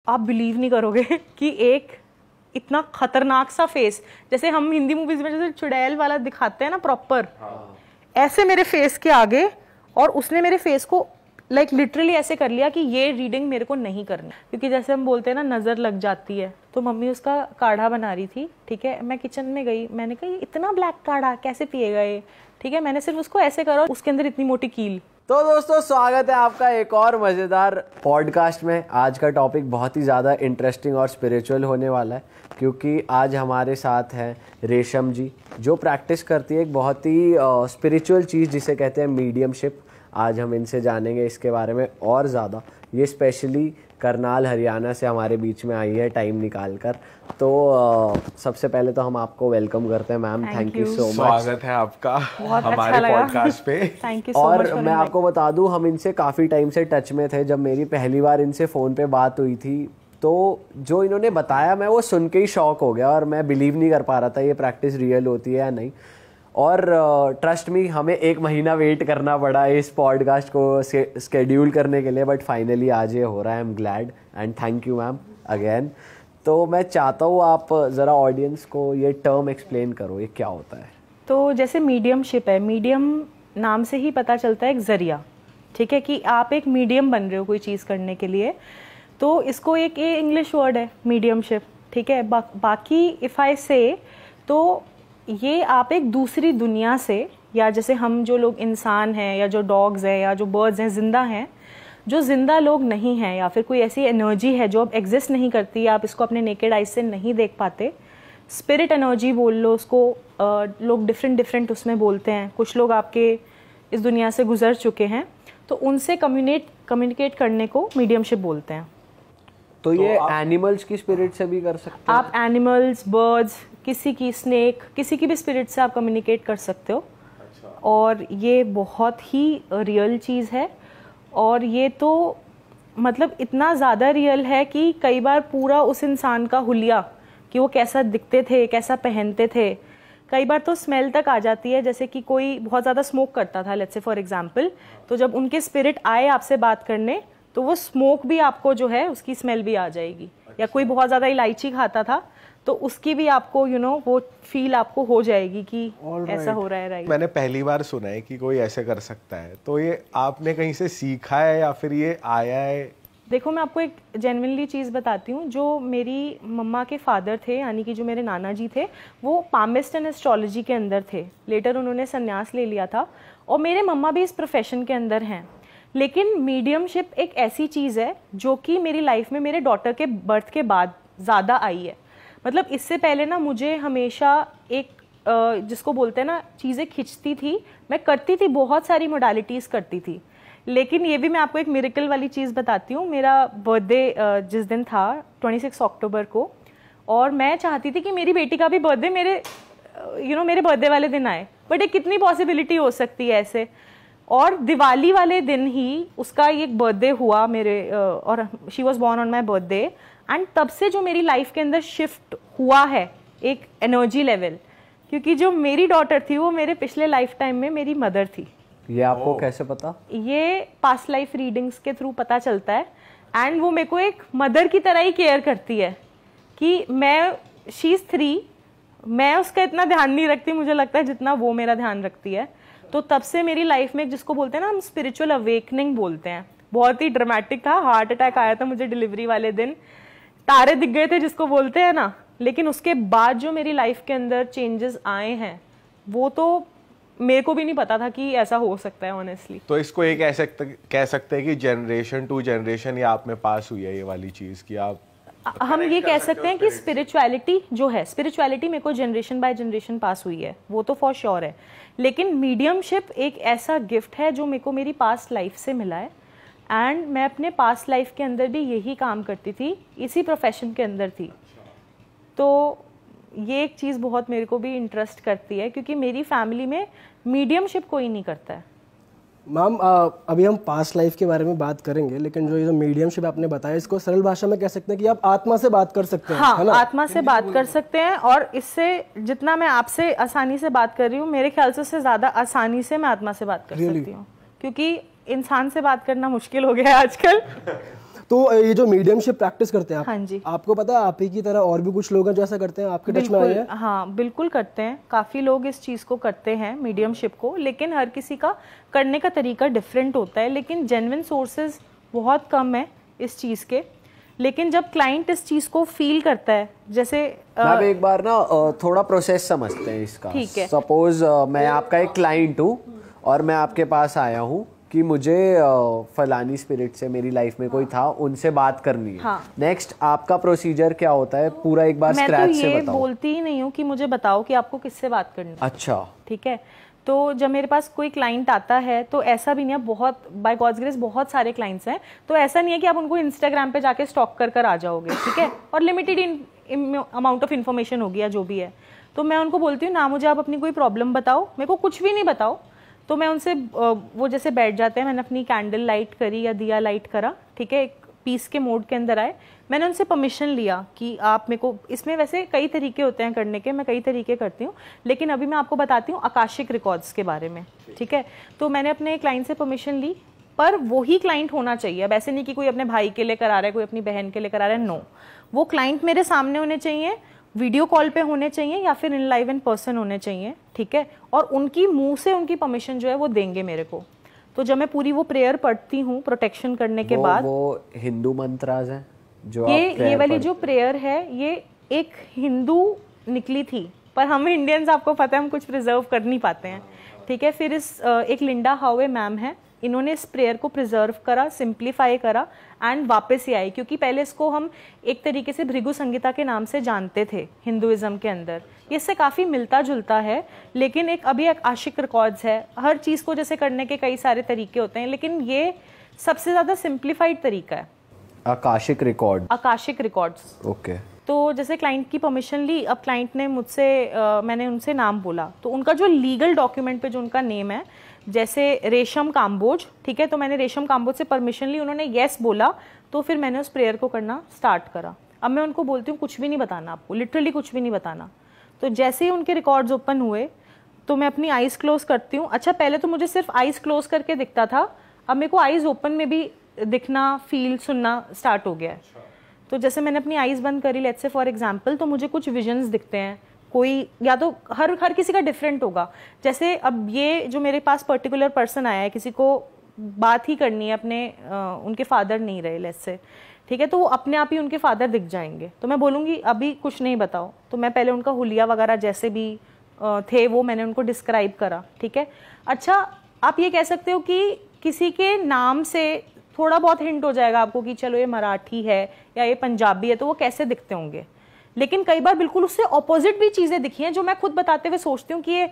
आप बिलीव नहीं करोगे कि एक इतना खतरनाक सा फेस, जैसे हम हिंदी मूवीज में जैसे चुड़ैल वाला दिखाते हैं ना प्रॉपर, ऐसे मेरे फेस के आगे, और उसने मेरे फेस को लाइक लिटरली ऐसे कर लिया कि ये रीडिंग मेरे को नहीं करनी, क्योंकि जैसे हम बोलते हैं ना नज़र लग जाती है। तो मम्मी उसका काढ़ा बना रही थी, ठीक है, मैं किचन में गई, मैंने कहा ये इतना ब्लैक काढ़ा कैसे पिएगा ये, ठीक है, मैंने सिर्फ उसको ऐसे करा, उसके अंदर इतनी मोटी कील। तो दोस्तों स्वागत है आपका एक और मज़ेदार पॉडकास्ट में। आज का टॉपिक बहुत ही ज़्यादा इंटरेस्टिंग और स्पिरिचुअल होने वाला है, क्योंकि आज हमारे साथ हैं रेशम जी, जो प्रैक्टिस करती है एक बहुत ही स्पिरिचुअल चीज़ जिसे कहते हैं मीडियमशिप। आज हम इनसे जानेंगे इसके बारे में और ज़्यादा। ये स्पेशली करनाल हरियाणा से हमारे बीच में आई है टाइम निकाल कर। तो सबसे पहले तो हम आपको वेलकम करते हैं ma'am, thank you so much. स्वागत है आपका हमारे पॉडकास्ट पे। थैंक यू सो और मच। मैं आपको बता दूं, हम इनसे काफ़ी टाइम से टच में थे। जब मेरी पहली बार इनसे फ़ोन पे बात हुई थी तो जो इन्होंने बताया मैं वो सुन के ही शॉक हो गया, और मैं बिलीव नहीं कर पा रहा था ये प्रैक्टिस रियल होती है या नहीं। और ट्रस्ट मी, हमें 1 महीना वेट करना पड़ा इस पॉडकास्ट को स्केड्यूल करने के लिए, बट फाइनली आज ये हो रहा है। I am glad and thank you ma'am again. तो मैं चाहता हूँ आप ज़रा ऑडियंस को ये टर्म एक्सप्लेन करो, ये क्या होता है। तो जैसे मीडियमशिप है, मीडियम नाम से ही पता चलता है एक ज़रिया, ठीक है, कि आप एक मीडियम बन रहे हो कोई चीज़ करने के लिए। तो इसको एक ये इंग्लिश वर्ड है मीडियमशिप, ठीक है। बाकी इफ़ आई से, तो ये आप एक दूसरी दुनिया से, या जैसे हम जो लोग इंसान हैं या जो डॉग्स हैं या जो बर्ड्स हैं, जिंदा हैं, जो जिंदा लोग नहीं हैं, या फिर कोई ऐसी एनर्जी है जो अब एग्जिस्ट नहीं करती, आप इसको अपने नेकेड आइज से नहीं देख पाते, स्पिरिट एनर्जी बोल लो उसको, लोग डिफरेंट उसमें बोलते हैं। कुछ लोग आपके इस दुनिया से गुजर चुके हैं, तो उनसे कम्युनिकेट करने को मीडियमशिप बोलते हैं। तो ये एनिमल्स की स्पिरिट से भी कर सकते हैं? आप एनिमल्स, बर्ड्स, किसी की स्नेक, किसी की भी स्पिरिट से आप कम्युनिकेट कर सकते हो। अच्छा। और ये बहुत ही रियल चीज़ है, और ये तो मतलब इतना ज़्यादा रियल है कि कई बार पूरा उस इंसान का हुलिया, कि वो कैसा दिखते थे, कैसा पहनते थे, कई बार तो स्मेल तक आ जाती है। जैसे कि कोई बहुत ज़्यादा स्मोक करता था, लेट्स से फॉर एग्जांपल, तो जब उनके स्पिरिट आए आपसे बात करने, तो वो स्मोक भी आपको जो है उसकी स्मेल भी आ जाएगी। अच्छा। या कोई बहुत ज़्यादा इलायची खाता था, तो उसकी भी आपको वो फील आपको हो जाएगी कि ऐसा हो रहा है। राइट, मैंने पहली बार सुना है कि कोई ऐसे कर सकता है। तो ये आपने कहीं से सीखा है या फिर ये आया है? देखो, मैं आपको एक जेन्युइनली चीज़ बताती हूँ। जो मेरी मम्मा के फादर थे, यानी कि जो मेरे नाना जी थे, वो पामिस्ट एंड एस्ट्रोलॉजी के अंदर थे। लेटर उन्होंने संन्यास ले लिया था, और मेरे मम्मा भी इस प्रोफेशन के अंदर हैं। लेकिन मीडियमशिप एक ऐसी चीज़ है जो कि मेरी लाइफ में मेरे डॉटर के बर्थ के बाद ज़्यादा आई है। मतलब इससे पहले ना मुझे हमेशा एक जिसको बोलते हैं ना, चीज़ें खिंचती थी, मैं करती थी, बहुत सारी मोडालिटीज़ करती थी। लेकिन ये भी मैं आपको एक मिरेकल वाली चीज़ बताती हूँ। मेरा बर्थडे जिस दिन था 26 अक्टूबर को, और मैं चाहती थी कि मेरी बेटी का भी बर्थडे मेरे मेरे बर्थडे वाले दिन आए, बट एक कितनी पॉसिबिलिटी हो सकती है ऐसे। और दिवाली वाले दिन ही उसका एक बर्थडे हुआ मेरे, और she was born on my birthday. And तब से जो मेरी लाइफ के अंदर शिफ्ट हुआ है एक एनर्जी लेवल, क्योंकि जो मेरी डॉटर थी वो मेरे पिछले लाइफ टाइम में मेरी मदर थी। ये आपको कैसे पता? ये पास्ट लाइफ रीडिंग्स के थ्रू पता चलता है। एंड वो मेरे को एक मदर की तरह ही केयर करती है, कि शी इज़ 3, मैं उसका इतना ध्यान नहीं रखती, मुझे लगता है, जितना वो मेरा ध्यान रखती है। तो तब से मेरी लाइफ में, जिसको बोलते हैं ना हम स्पिरिचुअल अवेकनिंग बोलते हैं, बहुत ही ड्रामेटिक था। हार्ट अटैक आया था मुझे डिलीवरी वाले दिन, तारे दिख गए थे जिसको बोलते हैं ना। लेकिन उसके बाद जो मेरी लाइफ के अंदर चेंजेस आए हैं, वो तो मेरे को भी नहीं पता था कि ऐसा हो सकता है ऑनेस्टली। तो इसको एक ऐसे कह सकते हैं कि जनरेशन टू जनरेशन ये आप में पास हुई है ये वाली चीज़, कि आप हम ये कह सकते हैं कि स्पिरिचुअलिटी जो है, स्पिरिचुअलिटी मेरे को जनरेशन बाय जनरेशन पास हुई है, वो तो फॉर श्योर है। लेकिन मीडियमशिप एक ऐसा गिफ्ट है जो मेरे को मेरी पास्ट लाइफ से मिला है। एंड मैं अपने पास्ट लाइफ के अंदर भी यही काम करती थी, इसी प्रोफेशन के अंदर थी। तो ये एक चीज़ बहुत मेरे को भी इंटरेस्ट करती है, क्योंकि मेरी फैमिली में मीडियमशिप कोई नहीं करता है। मैम, अभी हम पास्ट लाइफ के बारे में बात करेंगे, लेकिन जो ये मीडियमशिप आपने बताया, इसको सरल भाषा में कह सकते हैं कि आप आत्मा से बात कर सकते हैं। हाँ, है ना? आत्मा से बात कर सकते हैं। और इससे जितना मैं आपसे आसानी से बात कर रही हूँ, मेरे ख्याल से उससे ज़्यादा आसानी से मैं आत्मा से बात कर सकती हूँ, क्योंकि इंसान से बात करना मुश्किल हो गया है आजकल। तो ये जो मीडियमशिप प्रैक्टिस करते हैं आप, हाँ जी, आपको पता है आप ही की तरह और भी कुछ लोग हैं जो ऐसा करते हैं, आपके टच में आए हैं? हाँ बिल्कुल करते हैं, काफ़ी लोग इस चीज़ को करते हैं मीडियमशिप को, लेकिन हर किसी का करने का तरीका डिफरेंट होता है, लेकिन जेन्युइन सोर्सेज बहुत कम है इस चीज़ के। लेकिन जब क्लाइंट इस चीज़ को फील करता है, जैसे मैम एक बार ना थोड़ा प्रोसेस समझते हैं इसका। ठीक है। सपोज मैं आपका एक क्लाइंट हूँ और मैं आपके पास आया हूँ कि मुझे फलानी स्पिरिट से मेरी लाइफ में कोई था, उनसे बात करनी है। हाँ। नेक्स्ट आपका प्रोसीजर क्या होता है, पूरा एक बार स्क्रैच से बताओ। मैं तो ये बोलती ही नहीं हूँ कि मुझे बताओ कि आपको किससे बात करनी है। अच्छा, ठीक है। तो जब मेरे पास कोई क्लाइंट आता है तो ऐसा भी नहीं है, बहुत बाय गॉड्स ग्रेस बहुत सारे क्लाइंट्स हैं, तो ऐसा नहीं है कि आप उनको इंस्टाग्राम पे जाके स्टॉक कर आ जाओगे, ठीक है, और लिमिटेड अमाउंट ऑफ इन्फॉर्मेशन होगी या जो भी है। तो मैं उनको बोलती हूँ ना, मुझे आप अपनी कोई प्रॉब्लम बताओ, मेरे को कुछ भी नहीं बताओ। तो मैं उनसे वो जैसे बैठ जाते हैं, मैंने अपनी कैंडल लाइट करी या दिया लाइट करा, ठीक है, एक पीस के मोड के अंदर आए, मैंने उनसे परमिशन लिया कि आप मेरे को, इसमें वैसे कई तरीके होते हैं करने के, मैं कई तरीके करती हूँ, लेकिन अभी मैं आपको बताती हूँ आकाशिक रिकॉर्ड्स के बारे में, ठीक है। तो मैंने अपने क्लाइंट से परमिशन ली, पर वही क्लाइंट होना चाहिए। अब ऐसे नहीं कि कोई अपने भाई के लिए करा रहा है, कोई अपनी बहन के लिए करा रहा है, नो, वो क्लाइंट मेरे सामने होने चाहिए, वीडियो कॉल पे होने चाहिए या फिर इन लाइव इन पर्सन होने चाहिए, ठीक है, और उनकी मुंह से उनकी परमिशन जो है वो देंगे मेरे को। तो जब मैं पूरी वो प्रेयर पढ़ती हूँ प्रोटेक्शन करने के बाद, वो हिंदू मंत्राज है जो ये वाली जो प्रेयर है ये एक हिंदू निकली थी, पर हम इंडियंस आपको पता है हम कुछ प्रिजर्व कर नहीं पाते हैं, ठीक है। फिर इस एक लिंडा हावे मैम है, इन्होंने इस प्रेयर को प्रिजर्व करा, सिंप्लीफाई करा एंड वापस ही आई, क्योंकि पहले इसको हम एक तरीके से भृगु संगीता के नाम से जानते थे हिंदुइज्म के अंदर, इससे काफ़ी मिलता जुलता है, लेकिन एक अभी एक आशिक रिकॉर्ड्स है। हर चीज़ को जैसे करने के कई सारे तरीके होते हैं, लेकिन ये सबसे ज़्यादा सिंप्लीफाइड तरीका है, Akashic record, Akashic records. Okay. तो जैसे क्लाइंट की परमिशन ली, अब क्लाइंट ने मुझसे मैंने उनसे नाम बोला, तो उनका जो लीगल डॉक्यूमेंट पे जो उनका नेम है, जैसे रेशम काम्बोज, ठीक है, तो मैंने रेशम काम्बोज से परमिशन ली, उन्होंने येस बोला, तो फिर मैंने उस प्रेयर को करना स्टार्ट करा। अब मैं उनको बोलती हूँ कुछ भी नहीं बताना आपको, लिटरली कुछ भी नहीं बताना। तो जैसे ही उनके रिकॉर्ड्स ओपन हुए तो मैं अपनी आइज क्लोज करती हूँ। अच्छा, पहले तो मुझे सिर्फ आइज क्लोज करके दिखता था, अब मेरे को आइज ओपन में भी दिखना, फील, सुनना स्टार्ट हो गया है। तो जैसे मैंने अपनी आइज बंद करी, लेट्स से फॉर एग्जांपल, तो मुझे कुछ विजन्स दिखते हैं, कोई या तो हर किसी का डिफरेंट होगा। जैसे अब ये जो मेरे पास पर्टिकुलर पर्सन आया है, किसी को बात ही करनी है अपने, उनके फादर नहीं रहे लेट्स से, ठीक है, तो वो अपने आप ही उनके फादर दिख जाएंगे, तो मैं बोलूँगी अभी कुछ नहीं बताओ, तो मैं पहले उनका हुलिया वगैरह जैसे भी थे वो मैंने उनको डिस्क्राइब करा, ठीक है। अच्छा, आप ये कह सकते हो कि किसी के नाम से थोड़ा बहुत हिंट हो जाएगा आपको कि चलो ये मराठी है या ये पंजाबी है, तो वो कैसे दिखते होंगे, लेकिन कई बार बिल्कुल उससे ऑपोजिट भी चीज़ें दिखी हैं जो मैं खुद बताते हुए सोचती हूँ कि ये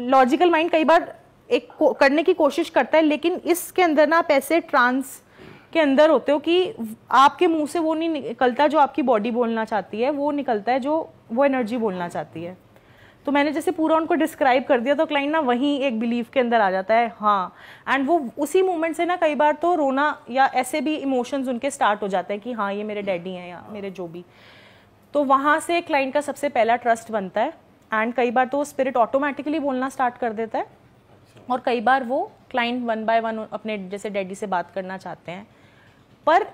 लॉजिकल माइंड कई बार एक करने की कोशिश करता है, लेकिन इसके अंदर ना आप ऐसे ट्रांस के अंदर होते हो कि आपके मुंह से वो नहीं निकलता जो आपकी बॉडी बोलना चाहती है, वो निकलता है जो वो एनर्जी बोलना चाहती है। तो मैंने जैसे पूरा उनको डिस्क्राइब कर दिया, तो क्लाइंट ना वहीं एक बिलीव के अंदर आ जाता है, हाँ, एंड वो उसी मोमेंट से ना कई बार तो रोना या ऐसे भी इमोशंस उनके स्टार्ट हो जाते हैं कि हाँ ये मेरे डैडी हैं या मेरे जो भी। तो वहाँ से क्लाइंट का सबसे पहला ट्रस्ट बनता है, एंड कई बार तो स्पिरिट ऑटोमेटिकली बोलना स्टार्ट कर देता है, और कई बार वो क्लाइंट वन बाय वन अपने जैसे डैडी से बात करना चाहते हैं। पर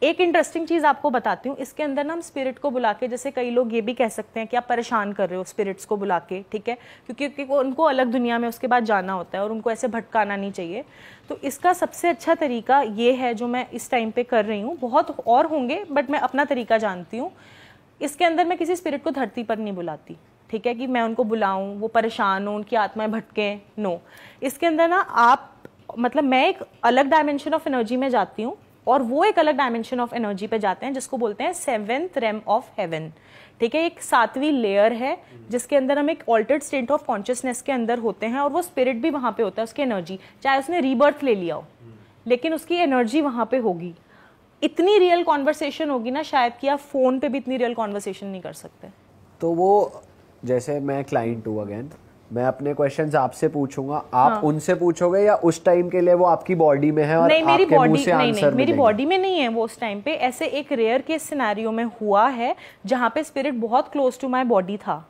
एक इंटरेस्टिंग चीज़ आपको बताती हूँ, इसके अंदर ना हम स्पिरिट को बुला के, जैसे कई लोग ये भी कह सकते हैं कि आप परेशान कर रहे हो स्पिरिट्स को बुला के, ठीक है, क्योंकि उनको अलग दुनिया में उसके बाद जाना होता है और उनको ऐसे भटकाना नहीं चाहिए। तो इसका सबसे अच्छा तरीका ये है जो मैं इस टाइम पे कर रही हूँ, बहुत और होंगे बट मैं अपना तरीका जानती हूँ। इसके अंदर मैं किसी स्पिरिट को धरती पर नहीं बुलाती, ठीक है, कि मैं उनको बुलाऊं, वो परेशान हो, उनकी आत्माएं भटकें, नो। इसके अंदर ना आप, मतलब मैं एक अलग डायमेंशन ऑफ एनर्जी में जाती हूँ और वो एक अलग डायमेंशन ऑफ एनर्जी पे जाते हैं, जिसको बोलते हैं 7th रेम ऑफ हेवन, ठीक है। एक 7वीं लेयर है जिसके अंदर हम एक ऑल्टर्ड स्टेट ऑफ कॉन्शियसनेस के अंदर होते हैं, और वो स्पिरिट भी वहाँ पे होता है, उसकी एनर्जी, चाहे उसने रीबर्थ ले लिया हो, लेकिन उसकी एनर्जी वहाँ पे होगी। इतनी रियल कॉन्वर्सेशन होगी ना शायद कि आप फोन पे भी इतनी रियल कॉन्वर्सेशन नहीं कर सकते। तो वो जैसे मैं क्लाइंट हूँ, अगेन मैं अपने क्वेश्चंस आपसे पूछूंगा, आप हाँ. उनसे पूछोगे, या उस टाइम के लिए वो आपकी बॉडी में है और नहीं, मेरी आपके बॉडी मुंह से आंसर नहीं, मेरी बॉडी में नहीं है वो उस टाइम पे। ऐसे एक रेयर केस सिनेरियो में हुआ है जहाँ पे स्पिरिट बहुत क्लोज टू माय बॉडी था,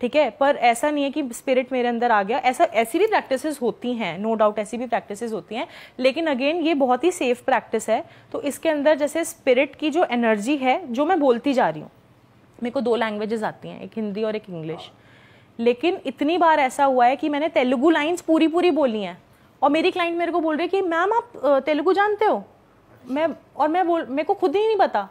ठीक है, पर ऐसा नहीं है कि स्पिरिट मेरे अंदर आ गया, ऐसी भी प्रैक्टिसेस होती हैं, नो डाउट ऐसी भी प्रैक्टिसेस होती हैं, लेकिन अगेन ये बहुत ही सेफ प्रैक्टिस है। तो इसके अंदर जैसे स्पिरिट की जो एनर्जी है, जो मैं बोलती जा रही हूँ, मेरे को 2 लैंग्वेजेस आती हैं, एक हिंदी और एक इंग्लिश, लेकिन इतनी बार ऐसा हुआ है कि मैंने तेलुगु लाइन्स पूरी बोली हैं और मेरी क्लाइंट मेरे को बोल रही है कि मैम आप तेलुगु जानते हो, मेरे को खुद ही नहीं पता।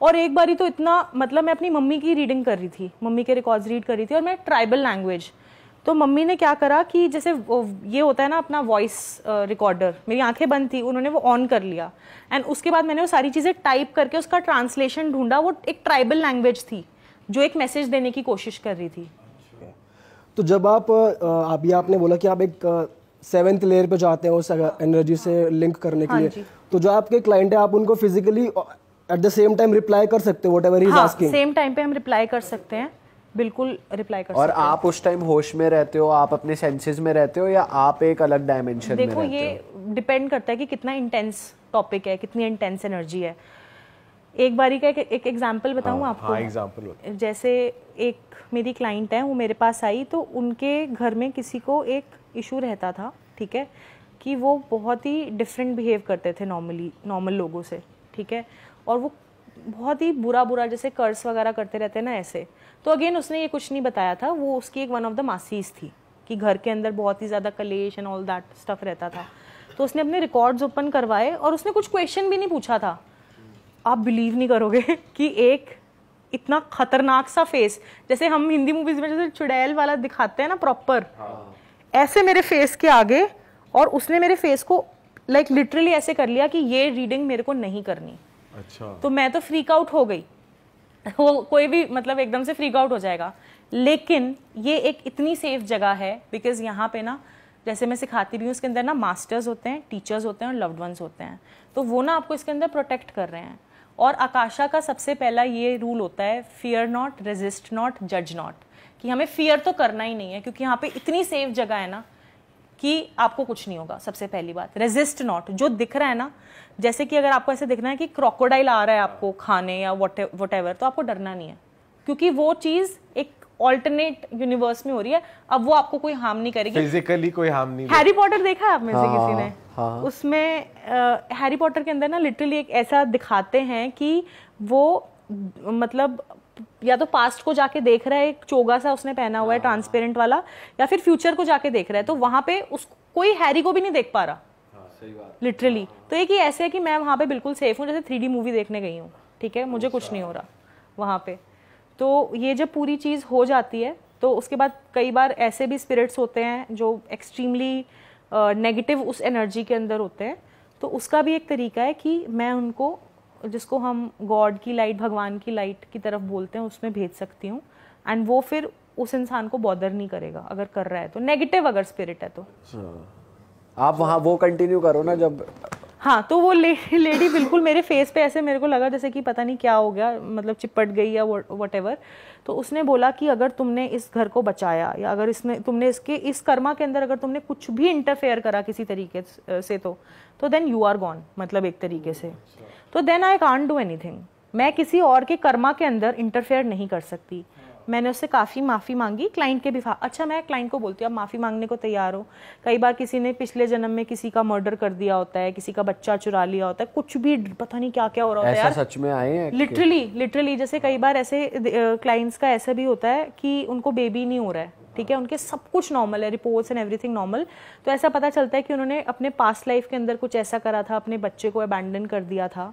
और एक बारी तो इतना, मतलब मैं अपनी मम्मी की रीडिंग कर रही थी, मम्मी के रिकॉर्ड्स रीड कर रही थी और मैं ट्राइबल लैंग्वेज, तो मम्मी ने क्या करा कि जैसे ये होता है ना अपना वॉइस रिकॉर्डर, मेरी आंखें बंद थी, उन्होंने वो ऑन कर लिया एंड उसके बाद मैंने वो सारी चीज़ें टाइप करके उसका ट्रांसलेशन ढूंढा। वो एक ट्राइबल लैंग्वेज थी जो एक मैसेज देने की कोशिश कर रही थी। तो जब आप ये आपने बोला कि आप एक 7th लेयर पे जाते हैं उस एनर्जी से लिंक करने के लिए, तो जो आपके क्लाइंट है आप उनको physically at the same time reply कर सकते हो whatever he is asking? Same time पे हम रिप्लाई कर सकते हैं, बिल्कुल रिप्लाई कर सकते हैं। और आप उस टाइम होश में रहते हो, आप अपने सेंसेस में रहते हो, या आप एक अलग डायमेंशन में रहते हो? देखो ये डिपेंड करता है कि कितना इंटेंस टॉपिक है, कितनी इंटेंस एनर्जी है। एक बारी का एक एग्जांपल बताऊं आपको? हाँ, एग्जांपल। जैसे एक मेरी क्लाइंट है, वो मेरे पास आई, तो उनके घर में किसी को एक इशू रहता था, ठीक है, कि वो बहुत ही डिफरेंट बिहेव करते थे नॉर्मल लोगों से, ठीक है, और वो बहुत ही बुरा जैसे कर्स वगैरह करते रहते हैं ना ऐसे। तो अगेन उसने ये कुछ नहीं बताया था, वो उसकी एक वन ऑफ द मासीज थी कि घर के अंदर बहुत ही ज़्यादा कलेश एंड ऑल दैट स्टफ रहता था। तो उसने अपने रिकॉर्ड्स ओपन करवाए और उसने कुछ क्वेश्चन भी नहीं पूछा था। आप बिलीव नहीं करोगे कि एक इतना खतरनाक सा फेस, जैसे हम हिंदी मूवीज में जैसे चुड़ैल वाला दिखाते हैं ना प्रॉपर, ऐसे मेरे फेस के आगे, और उसने मेरे फेस को लाइक लिटरली ऐसे कर लिया कि ये रीडिंग मेरे को नहीं करनी। अच्छा। तो मैं तो फ्रीक आउट हो गई वो कोई भी मतलब एकदम से फ्रीक आउट हो जाएगा, लेकिन ये एक इतनी सेफ जगह है बिकॉज यहाँ पे ना, जैसे मैं सिखाती भी हूँ, इसके अंदर ना मास्टर्स होते हैं, टीचर्स होते हैं और लव्ड वंस होते हैं, तो वो ना आपको इसके अंदर प्रोटेक्ट कर रहे हैं। और आकाशा का सबसे पहला ये रूल होता है, फियर नॉट, रेजिस्ट नॉट, जज नॉट, कि हमें फियर तो करना ही नहीं है क्योंकि यहाँ पे इतनी सेफ जगह है ना कि आपको कुछ नहीं होगा। सबसे पहली बात, रेजिस्ट नॉट, जो दिख रहा है ना, जैसे कि अगर आपको ऐसे दिखना है कि क्रोकोडाइल आ रहा है आपको खाने या व्हाटएवर, तो आपको डरना नहीं है क्योंकि वो चीज एक ऑल्टरनेट यूनिवर्स में हो रही है, अब वो आपको कोई हार्म नहीं करेगी, फिजिकली कोई हार्म नहीं। हैरी पॉटर देखा है आप में से किसी ने? हाँ। उसमें हैरी पॉटर के अंदर ना लिटरली एक ऐसा दिखाते हैं कि वो मतलब या तो पास्ट को जाके देख रहा है, एक चोगा सा उसने पहना हुआ है ट्रांसपेरेंट वाला, या फिर फ्यूचर को जाके देख रहा है, तो वहां पे कोई हैरी को भी नहीं देख पा रहा लिटरली। तो एक ही ऐसे है कि मैं वहां पे बिल्कुल सेफ हूँ, जैसे 3D मूवी देखने गई हूँ, ठीक है, मुझे कुछ नहीं हो रहा वहां पे। तो ये जब पूरी चीज हो जाती है तो उसके बाद कई बार ऐसे भी स्पिरिट्स होते हैं जो एक्सट्रीमली नेगेटिव उस एनर्जी के अंदर होते हैं, तो उसका भी एक तरीका है कि मैं उनको, जिसको हम गॉड की लाइट, भगवान की लाइट की तरफ बोलते हैं, उसमें भेज सकती हूँ एंड वो फिर उस इंसान को बॉदर नहीं करेगा अगर कर रहा है तो, नेगेटिव अगर स्पिरिट है तो। आप वहाँ वो कंटिन्यू करो ना जब, हाँ, तो वो लेडी बिल्कुल मेरे फेस पे ऐसे मेरे को लगा जैसे कि पता नहीं क्या हो गया, मतलब चिपट गई या व्हाटएवर। तो उसने बोला कि अगर तुमने इस घर को बचाया या अगर तुमने इसके इस कर्मा के अंदर अगर तुमने कुछ भी इंटरफेयर करा किसी तरीके से तो देन यू आर गॉन, मतलब एक तरीके से। तो then I can't do anything, मैं किसी और के कर्मा के अंदर इंटरफेयर नहीं कर सकती। मैंने उससे काफ़ी माफ़ी मांगी, क्लाइंट के भी अच्छा, मैं क्लाइंट को बोलती हूँ आप माफ़ी मांगने को तैयार हो। कई बार किसी ने पिछले जन्म में किसी का मर्डर कर दिया होता है, किसी का बच्चा चुरा लिया होता है, कुछ भी पता नहीं क्या क्या हो रहा होता है यार, सच में आए हैं लिटरली जैसे कई बार ऐसे क्लाइंट्स का ऐसा भी होता है कि उनको बेबी नहीं हो रहा है, ठीक है, उनके सब कुछ नॉर्मल है, रिपोर्ट्स एंड एवरीथिंग नॉर्मल, तो ऐसा पता चलता है कि उन्होंने अपने पास्ट लाइफ के अंदर कुछ ऐसा करा था, अपने बच्चे को अबैंडन कर दिया था।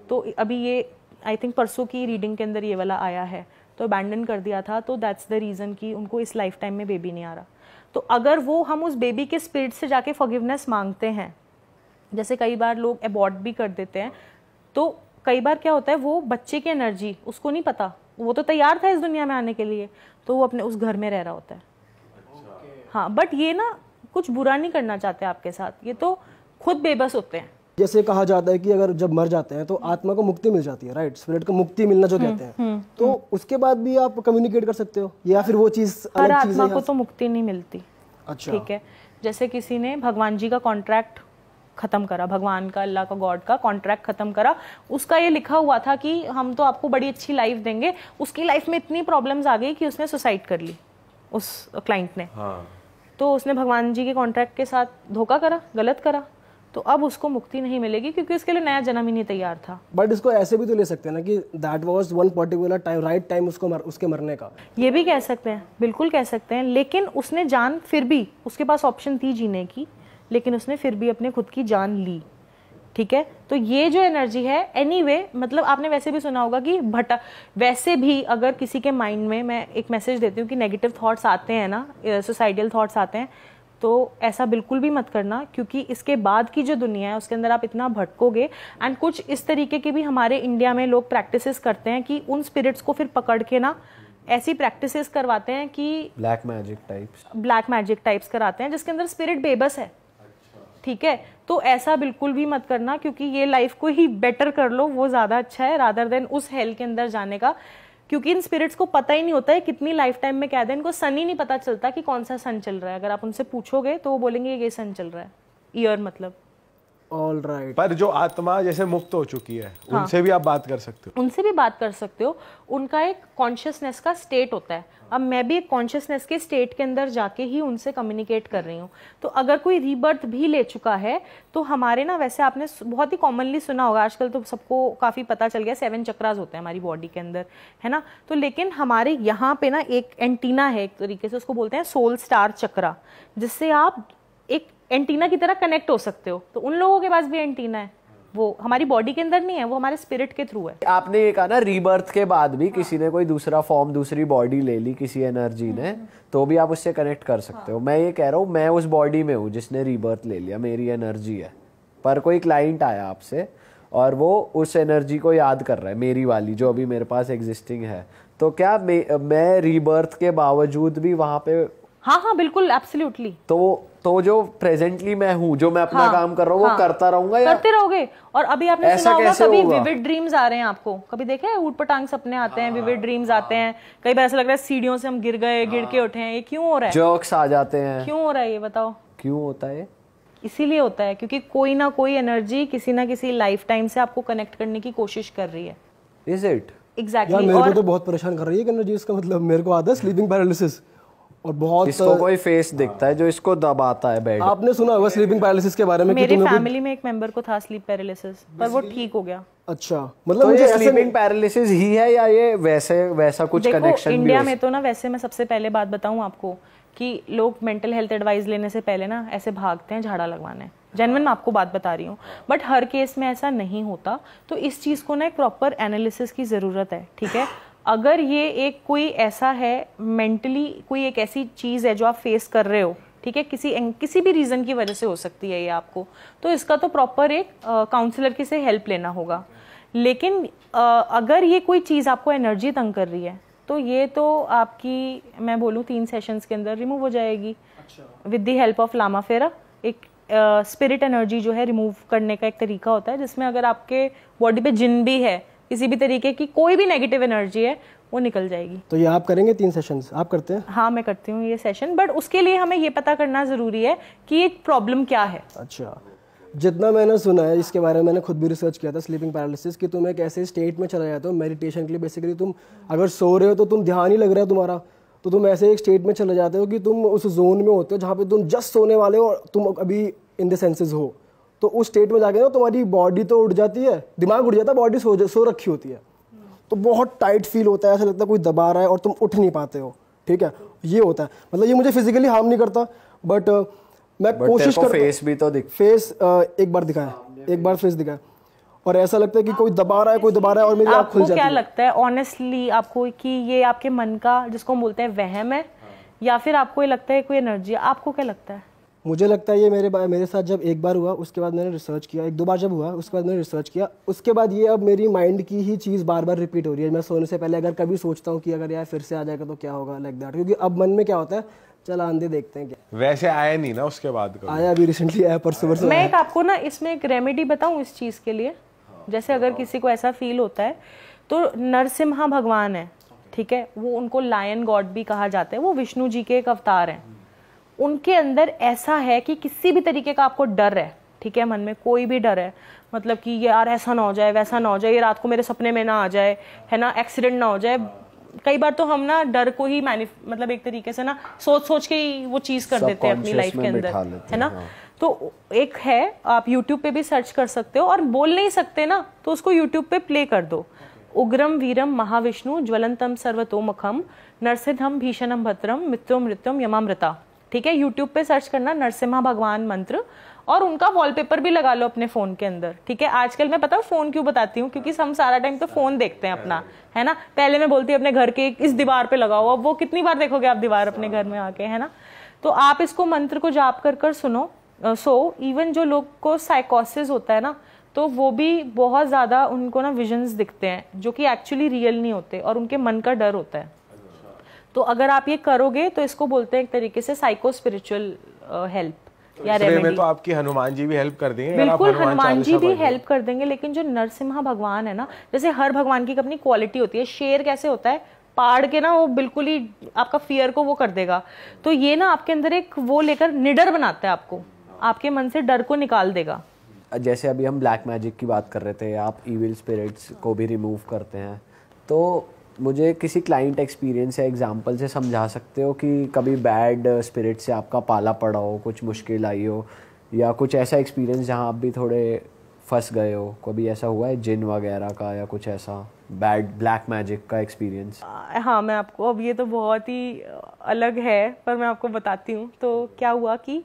तो अभी ये आई थिंक परसों की रीडिंग के अंदर ये वाला आया है, तो अबैंडन कर दिया था, तो दैट्स द रीज़न कि उनको इस लाइफ टाइम में बेबी नहीं आ रहा। तो अगर वो हम उस बेबी के स्पिरिट से जाके फॉरगिवनेस मांगते हैं, जैसे कई बार लोग अबॉर्ट भी कर देते हैं, तो कई बार क्या होता है वो बच्चे की एनर्जी उसको नहीं पता, वो तो तैयार था इस दुनिया में आने के लिए, तो वो अपने उस घर में रह रहा होता है। हाँ, बट ये ना कुछ बुरा नहीं करना चाहते आपके साथ, ये तो खुद बेबस होते हैं। जैसे कहा जाता है कि अगर जब मर जाते हैं तो आत्मा को मुक्ति मिल जाती है, राइट, स्पिरिट को मुक्ति मिलना जो कहते हैं, तो उसके बाद भी आप कम्युनिकेट कर सकते हो या फिर वो चीज हर आत्मा को तो मुक्ति नहीं मिलती। अच्छा, ठीक है, जैसे किसी ने भगवान जी का कॉन्ट्रैक्ट खत्म करा, भगवान का, अल्लाह का, गॉड का कॉन्ट्रैक्ट खत्म करा, उसका ये लिखा हुआ था कि हम तो आपको बड़ी अच्छी लाइफ देंगे, उसकी लाइफ में इतनी प्रॉब्लम्स आ गई कि उसने सुसाइड कर ली, उस क्लाइंट ने। हाँ। तो उसने भगवान जी के कॉन्ट्रैक्ट के साथ धोखा करा, गलत करा, तो अब उसको मुक्ति नहीं मिलेगी क्योंकि उसके लिए नया जन्म ही नहीं तैयार था। बट इसको ऐसे भी तो ले सकते हैं ना कि that was one particular time, right time उसके मरने का। ये भी कह सकते हैं, बिल्कुल कह सकते हैं, लेकिन उसने जान, फिर भी उसके पास ऑप्शन थी जीने की, लेकिन उसने फिर भी अपने खुद की जान ली। ठीक है, तो ये जो एनर्जी है एनीवे, मतलब आपने वैसे भी सुना होगा कि वैसे भी अगर किसी के माइंड में, मैं एक मैसेज देती हूँ कि नेगेटिव थॉट्स आते हैं ना, सुसाइडल थॉट्स आते हैं, तो ऐसा बिल्कुल भी मत करना, क्योंकि इसके बाद की जो दुनिया है उसके अंदर आप इतना भटकोगे। एंड कुछ इस तरीके के भी हमारे इंडिया में लोग प्रैक्टिसेस करते हैं कि उन स्पिरिट्स को फिर पकड़ के ना ऐसी प्रैक्टिसेस करवाते हैं कि ब्लैक मैजिक टाइप्स कराते हैं जिसके अंदर स्पिरिट बेबस है। ठीक है, तो ऐसा बिल्कुल भी मत करना, क्योंकि ये लाइफ को ही बेटर कर लो, वो ज्यादा अच्छा है रादर देन उस हेल के अंदर जाने का। क्योंकि इन स्पिरिट्स को पता ही नहीं होता है कितनी लाइफ टाइम में कैद है, इनको सन ही नहीं पता चलता कि कौन सा सन चल रहा है। अगर आप उनसे पूछोगे तो वो बोलेंगे ये सन चल रहा है, ईयर मतलब। All right. पर जो आत्मा जैसे मुक्त हो चुकी है, हाँ, उनसे भी आप बात कर सकते हो? उनसे भी बात कर सकते हो, उनका एक कॉन्शियसनेस का स्टेट होता है। अब मैं भी एक कॉन्शियसनेस के स्टेट के अंदर जाके ही उनसे कम्युनिकेट कर रही हूँ। तो अगर कोई रीबर्थ भी ले चुका है तो हमारे ना, वैसे आपने बहुत ही कॉमनली सुना होगा, आजकल तो सबको काफ़ी पता चल गया, 7 चक्रास होते हैं हमारी बॉडी के अंदर, है ना। तो लेकिन हमारे यहाँ पे ना एक एंटीना है, एक तरीके से उसको बोलते हैं सोल स्टार चक्रा, जिससे आप एक एंटीना की तरह कनेक्ट हो सकते हो। तो उन लोगों के पास भी एंटीना है, वो हमारी बॉडी के अंदर नहीं है, वो हमारे स्पिरिट के थ्रू है। आपने ये कहा ना रीबर्थ के बाद भी किसी ने कोई दूसरा फॉर्म, दूसरी बॉडी ले ली किसी एनर्जी ने, तो भी आप उससे कनेक्ट कर सकते हो। मैं ये कह रहा हूँ, मैं उस बॉडी में हूँ जिसने रीबर्थ ले लिया, मेरी एनर्जी है, पर कोई क्लाइंट आया आपसे और वो उस एनर्जी को याद कर रहा है, मेरी वाली जो अभी मेरे पास एग्जिस्टिंग है, तो क्या मैं रीबर्थ के बावजूद भी वहां पे? हाँ बिल्कुल, एब्सोल्युटली। तो जो प्रेजेंटली मैं हूँ, जो मैं अपना काम कर रहा हूँ, वो करता रहूंगा या करते रहोगे? और अभी आपने सुना होगा कभी विविड ड्रीम्स आ रहे हैं आपको, कभी देखे हैं ऊटपटांग सपने आते हैं, विविड ड्रीम्स आते हैं, कई बार ऐसा लग रहा है सीढ़ियों से हम गिर गए, गिर के उठे हैं। ये क्यों हो रहा है? जोक्स आ जाते हैं। क्यों हो रहा है ये बताओ? क्यों होता है? इसीलिए होता है क्योंकि कोई ना कोई एनर्जी किसी ना किसी लाइफ टाइम से आपको कनेक्ट करने की कोशिश कर रही है। Is it? एग्जैक्टली। मेरे को तो बहुत परेशान कर रही है एनर्जी, इसका मतलब मेरे को आता है स्लीपिंग पैरालिसिस, और बहुत इसको कोई फेस दिखता है जो इसको दबाता है बेड। आपने सुना होगा स्लीपिंग पैरालिसिस के बारे में? मेरे फैमिली में एक मेंबर को था स्लीप पैरालिसिस, पर वो ठीक हो गया। अच्छा, मतलब तो ये स्लीपिंग पैरालिसिस ही है या ये वैसा कुछ कनेक्शन भी? इंडिया में तो ना, वैसे मैं सबसे पहले बात बताऊं आपको कि लोग मेंटल हेल्थ एडवाइस लेने से पहले ना ऐसे भागते हैं झाड़ा लगवाने। जेन्युइन मैं आपको बात बता रही हूँ, बट हर केस में ऐसा नहीं होता। तो इस चीज को ना एक प्रॉपर एनालिसिस की जरूरत है। ठीक है, अगर ये एक कोई ऐसा है मेंटली, कोई एक ऐसी चीज़ है जो आप फेस कर रहे हो, ठीक है, किसी भी रीज़न की वजह से हो सकती है ये आपको, तो इसका तो प्रॉपर एक काउंसलर की से हेल्प लेना होगा। लेकिन अगर ये कोई चीज़ आपको एनर्जी तंग कर रही है तो ये तो आपकी, मैं बोलूँ 3 सेशंस के अंदर रिमूव हो जाएगी with the help of Lama Fera. एक स्पिरिट एनर्जी जो है रिमूव करने का एक तरीका होता है, जिसमें अगर आपके बॉडी पे जिन भी है, किसी भी तरीके की कोई भी नेगेटिव एनर्जी है, वो निकल जाएगी। तो ये आप करेंगे 3 सेशंस? आप करते हैं? हाँ, मैं करती हूँ ये सेशन, बट उसके लिए हमें ये पता करना जरूरी है कि एक प्रॉब्लम क्या है। अच्छा, जितना मैंने सुना है इसके बारे में, मैंने खुद भी रिसर्च किया था स्लीपिंग पैरालिसिस, कि तुम एक ऐसे स्टेट में चला जाते हो मेडिटेशन के लिए। बेसिकली तुम अगर सो रहे हो तो तुम ध्यान ही लग रहा है तुम्हारा, तो तुम ऐसे एक स्टेट में चले जाते हो कि तुम उस जोन में होते हो जहाँ पे तुम जस्ट सोने वाले हो और तुम अभी इन द सेंसेस हो। तो उस स्टेट में जाके ना तुम्हारी बॉडी तो उठ जाती है, दिमाग उठ जाता है, बॉडी सो रखी होती है, तो बहुत टाइट फील होता है, ऐसा लगता है कोई दबा रहा है और तुम उठ नहीं पाते हो। ठीक है, ये होता है। मतलब ये मुझे फिजिकली हार्म नहीं करता, बट मैं कोशिश करता। फेस भी तो फेस एक बार दिखाया, एक बार फेस दिखाया, और ऐसा लगता है कि कोई दबा रहा है, कोई दबा रहा है, और मेरी आँख खुल जाती है। आपको क्या लगता है ऑनेस्टली आपको कि ये आपके मन का, जिसको हम बोलते हैं वहम है, या फिर आपको ये लगता है कोई एनर्जी? आपको क्या लगता है? मुझे लगता है ये मेरे साथ जब एक बार हुआ, उसके बाद मैंने रिसर्च किया, 1-2 बार जब हुआ उसके बाद मैंने रिसर्च किया, उसके बाद ये अब मेरी माइंड की ही चीज़ बार बार रिपीट हो रही है। मैं सोने से पहले अगर कभी सोचता हूँ कि अगर यार फिर से आ जाएगा तो क्या होगा, लाइक दैट। क्योंकि अब मन में क्या होता है, चल आंधे देखते हैं क्या। वैसे आया नहीं ना उसके बाद? आया, अभी रिसेंटली आया, परसों। मैं एक आपको ना इसमें एक रेमेडी बताऊँ इस चीज़ के लिए। जैसे अगर किसी को ऐसा फील होता है तो नरसिम्हा भगवान है, ठीक है, वो उनको लायन गॉड भी कहा जाता है, वो विष्णु जी के एक अवतार हैं। उनके अंदर ऐसा है कि किसी भी तरीके का आपको डर है, ठीक है, मन में कोई भी डर है, मतलब कि यार ऐसा ना हो जाए, वैसा ना हो जाए, ये रात को मेरे सपने में ना आ जाए, है ना, एक्सीडेंट ना हो जाए, कई बार तो हम ना डर को ही मतलब एक तरीके से ना सोच के ही वो चीज कर देते हैं अपनी लाइफ के अंदर, है ना। तो एक है, आप YouTube पे भी सर्च कर सकते हो, और बोल नहीं सकते ना तो उसको YouTube पे प्ले कर दो। उग्रम वीरम महाविष्णु ज्वलंतम सर्वतोमुखम नरसिंहम भीषणम भद्रम मृत्युम मृत्युम यमामृता। ठीक है, YouTube पे सर्च करना नरसिम्हा भगवान मंत्र, और उनका वॉलपेपर भी लगा लो अपने फोन के अंदर। ठीक है, आजकल मैं पता फोन क्यों बताती हूँ, क्योंकि हम सारा टाइम तो फोन देखते हैं अपना, है ना। पहले मैं बोलती अपने घर के इस दीवार पे लगाओ, अब वो कितनी बार देखोगे आप दीवार अपने घर में आके, है ना। तो आप इसको मंत्र को जाप कर कर सुनो। इवन जो लोग को साइकोसिस होता है ना, तो वो भी बहुत ज्यादा उनको ना विजन्स दिखते हैं जो कि एक्चुअली रियल नहीं होते, और उनके मन का डर होता है। तो अगर आप ये करोगे तो इसको बोलते हैं एक तरीके से साइको स्पिरिचुअल हेल्प या रेमेडी। तो आपकी हनुमान जी भी हेल्प कर देंगे। बिल्कुल, हनुमान जी भी हेल्प कर देंगे, लेकिन जो नरसिम्हा भगवान है ना, जैसे हर भगवान की अपनी क्वालिटी होती है। शेर कैसे होता है, पाड़ के ना वो बिल्कुल ही आपका फियर को वो कर देगा, तो ये ना आपके अंदर एक वो लेकर निडर बनाता है आपको, आपके मन से डर को निकाल देगा। जैसे अभी हम ब्लैक मैजिक की बात कर रहे थे, आप इविल स्पिरिट्स को भी रिमूव करते हैं, तो मुझे किसी क्लाइंट एक्सपीरियंस या एग्जांपल से समझा सकते हो कि कभी बैड स्पिरिट से आपका पाला पड़ा हो, कुछ मुश्किल आई हो, या कुछ ऐसा एक्सपीरियंस जहां आप भी थोड़े फंस गए हो? कभी ऐसा हुआ है जिन वगैरह का, या कुछ ऐसा बैड ब्लैक मैजिक का एक्सपीरियंस? हाँ, मैं आपको, अब ये तो बहुत ही अलग है पर मैं आपको बताती हूँ। तो क्या हुआ कि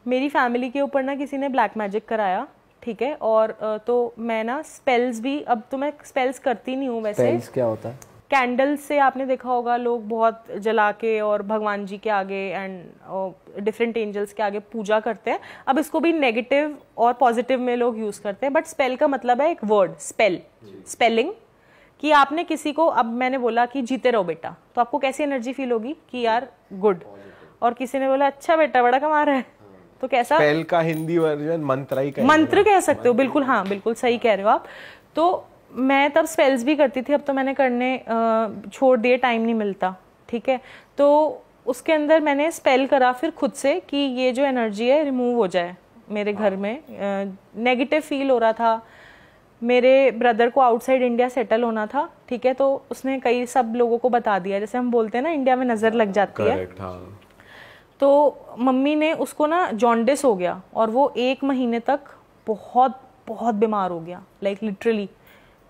मेरी फैमिली के ऊपर ना किसी ने ब्लैक मैजिक कराया, ठीक है, और तो मैं ना स्पेल्स भी, अब तो मैं स्पेल्स करती नहीं हूँ वैसे। स्पेल्स क्या होता है? कैंडल से आपने देखा होगा लोग बहुत जला के और भगवान जी के आगे एंड डिफरेंट एंजल्स के आगे पूजा करते हैं। अब इसको भी नेगेटिव और पॉजिटिव में लोग यूज करते हैं, बट स्पेल का मतलब है एक वर्ड, स्पेल, स्पेलिंग, कि आपने किसी को, अब मैंने बोला कि जीते रहो बेटा, तो आपको कैसी एनर्जी फील होगी कि यार गुड, और किसी ने बोला अच्छा बेटा बड़ा कमा रहा है, तो कैसा? स्पेल का हिंदी वर्जन मंत्र ही कहेंगे। मंत्र कह सकते हो, बिल्कुल, हाँ बिल्कुल सही कह रहे हो आप। तो मैं तब स्पेल्स भी करती थी, अब तो मैंने करने छोड़ दिए, टाइम नहीं मिलता, ठीक है। तो उसके अंदर मैंने स्पेल करा फिर खुद से कि ये जो एनर्जी है रिमूव हो जाए मेरे घर में। नेगेटिव फील हो रहा था, मेरे ब्रदर को आउटसाइड इंडिया सेटल होना था, ठीक है, तो उसने कई सब लोगों को बता दिया, जैसे हम बोलते हैं ना इंडिया में नजर लग जाती है। हाँ। तो मम्मी ने उसको ना जॉन्डिस हो गया, और वो 1 महीने तक बहुत बहुत बीमार हो गया, लाइक लिटरली।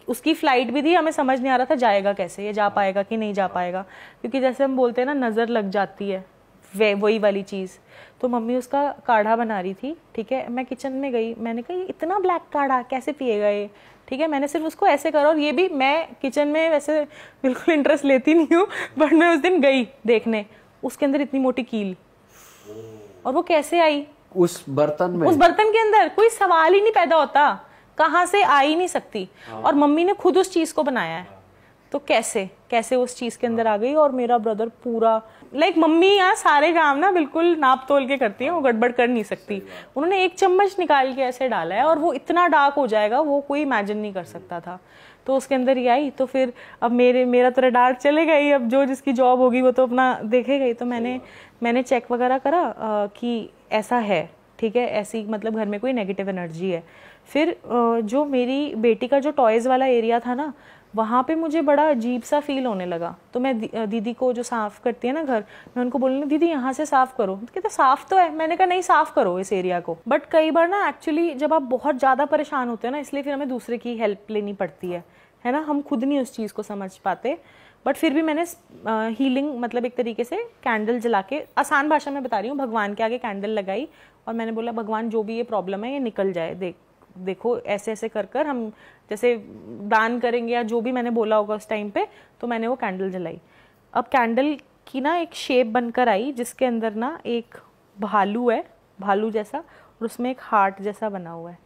उसकी फ्लाइट भी थी, हमें समझ नहीं आ रहा था जाएगा कैसे, ये जा पाएगा कि नहीं जा पाएगा, क्योंकि जैसे हम बोलते हैं ना नज़र लग जाती है, वही वाली चीज़। तो मम्मी उसका काढ़ा बना रही थी, ठीक है, मैं किचन में गई, मैंने कहा ये इतना ब्लैक काढ़ा कैसे पिएगा ये, ठीक है, मैंने सिर्फ उसको ऐसे करा, और ये भी मैं किचन में वैसे बिल्कुल इंटरेस्ट लेती नहीं हूँ, बट मैं उस दिन गई देखने, उसके अंदर इतनी मोटी कील, और वो कैसे आई उस बर्तन में, उस बर्तन के अंदर, कोई सवाल ही नहीं पैदा होता, कहाँ से आ ही नहीं सकती। और मम्मी ने खुद उस चीज को बनाया है, तो कैसे कैसे उस चीज के अंदर आ गई। और मेरा ब्रदर पूरा, लाइक मम्मी यहाँ सारे काम ना बिल्कुल नाप तोल के करती है, वो गड़बड़ कर नहीं सकती। उन्होंने 1 चम्मच निकाल के ऐसे डाला है, और वो इतना डार्क हो जाएगा वो कोई इमेजिन नहीं कर सकता था। तो उसके अंदर ही आई, तो फिर अब मेरा तो डार्क चलेगा ही, अब जो जिसकी जॉब होगी वो तो अपना देखेगा ही। तो मैंने चेक वगैरह करा कि ऐसा है, ठीक है, ऐसी मतलब घर में कोई नेगेटिव एनर्जी है। फिर जो मेरी बेटी का जो टॉयज़ वाला एरिया था ना, वहाँ पे मुझे बड़ा अजीब सा फील होने लगा। तो मैं दीदी को, जो साफ़ करती है ना घर, मैं उनको बोलूँ दीदी यहाँ से साफ़ करो, तो कहते साफ़ तो है। मैंने कहा नहीं, साफ़ करो इस एरिया को। बट कई बार ना एक्चुअली जब आप बहुत ज़्यादा परेशान होते हैं ना, इसलिए फिर हमें दूसरे की हेल्प लेनी पड़ती है ना, हम खुद नहीं उस चीज़ को समझ पाते। बट फिर भी मैंने हीलिंग मतलब एक तरीके से कैंडल जला के, आसान भाषा में बता रही हूँ, भगवान के आगे कैंडल लगाई, और मैंने बोला भगवान जो भी ये प्रॉब्लम है ये निकल जाए, देखो ऐसे ऐसे कर कर हम जैसे दान करेंगे या जो भी मैंने बोला होगा उस टाइम पे, तो मैंने वो कैंडल जलाई। अब कैंडल की ना एक शेप बनकर आई, जिसके अंदर ना एक भालू है, भालू जैसा, और उसमें एक हार्ट जैसा बना हुआ है,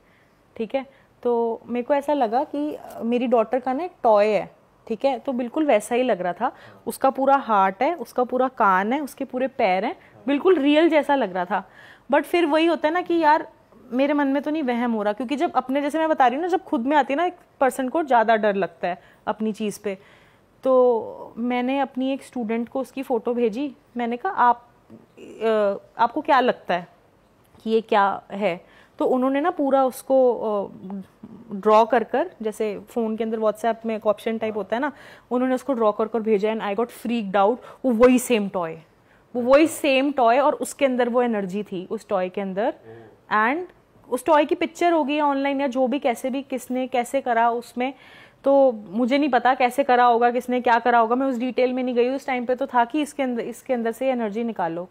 ठीक है। तो मेरे को ऐसा लगा कि मेरी डॉटर का ना एक टॉय है, ठीक है, तो बिल्कुल वैसा ही लग रहा था। उसका पूरा हार्ट है, उसका पूरा कान है, उसके पूरे पैर हैं, बिल्कुल रियल जैसा लग रहा था। बट फिर वही होता है ना कि यार मेरे मन में तो नहीं वहम हो रहा, क्योंकि जब अपने, जैसे मैं बता रही हूँ ना, जब खुद में आती है ना, एक पर्सन को ज़्यादा डर लगता है अपनी चीज़ पे। तो मैंने अपनी एक स्टूडेंट को उसकी फ़ोटो भेजी, मैंने कहा आपको क्या लगता है कि ये क्या है? तो उन्होंने ना पूरा उसको ड्रॉ कर जैसे फ़ोन के अंदर व्हाट्सएप में एक ऑप्शन टाइप होता है ना, उन्होंने उसको ड्रॉ कर भेजा and I got freaked out. वो वही सेम टॉय और उसके अंदर वो एनर्जी थी उस टॉय के अंदर, एंड उस टॉय की पिक्चर होगी ऑनलाइन या जो भी, कैसे भी किसने कैसे करा उसमें, तो मुझे नहीं पता कैसे करा होगा, किसने क्या करा होगा, मैं उस डिटेल में नहीं गई। उस टाइम पे तो था कि इसके अंदर से एनर्जी निकालो।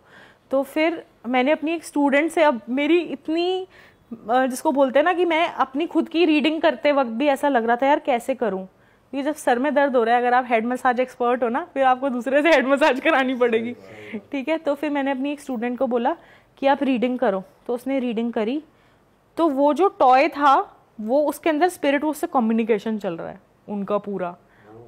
तो फिर मैंने अपनी एक स्टूडेंट से, अब मेरी इतनी जिसको बोलते हैं ना कि मैं अपनी खुद की रीडिंग करते वक्त भी ऐसा लग रहा था यार कैसे करूं, ये जब सर में दर्द हो रहा है, अगर आप हेड मसाज एक्सपर्ट हो ना, फिर आपको दूसरे से हेड मसाज करानी पड़ेगी, ठीक है। तो फिर मैंने अपनी एक स्टूडेंट को बोला कि आप रीडिंग करो, तो उसने रीडिंग करी, तो वो जो टॉय था वो उसके अंदर स्पिरिट, उससे कम्युनिकेशन चल रहा है उनका पूरा,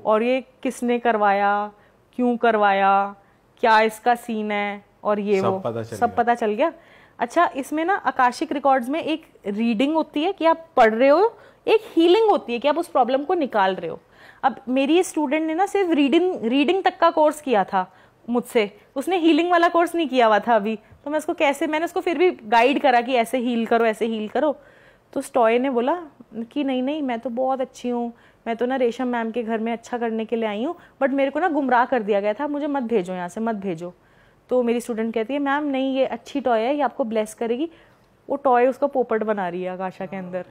और ये किसने करवाया, क्यों करवाया, क्या इसका सीन है, और ये वो सब पता चल गया। अच्छा, इसमें ना आकाशिक रिकॉर्ड्स में एक रीडिंग होती है कि आप पढ़ रहे हो, एक हीलिंग होती है कि आप उस प्रॉब्लम को निकाल रहे हो। अब मेरी स्टूडेंट ने ना सिर्फ रीडिंग तक का कोर्स किया था मुझसे, उसने हीलिंग वाला कोर्स नहीं किया हुआ था अभी, तो मैंने उसको फिर भी गाइड करा कि ऐसे हील करो, ऐसे हील करो। तो टॉय ने बोला कि नहीं मैं तो बहुत अच्छी हूँ, मैं तो ना रेशम मैम के घर में अच्छा करने के लिए आई हूँ, बट मेरे को ना गुमराह कर दिया गया था, मुझे मत भेजो यहाँ से, मत भेजो। तो मेरी स्टूडेंट कहती है मैम नहीं, ये अच्छी टॉय है, ये आपको ब्लेस करेगी। वो टॉय उसका पोपट बना रही है आकाशा के अंदर,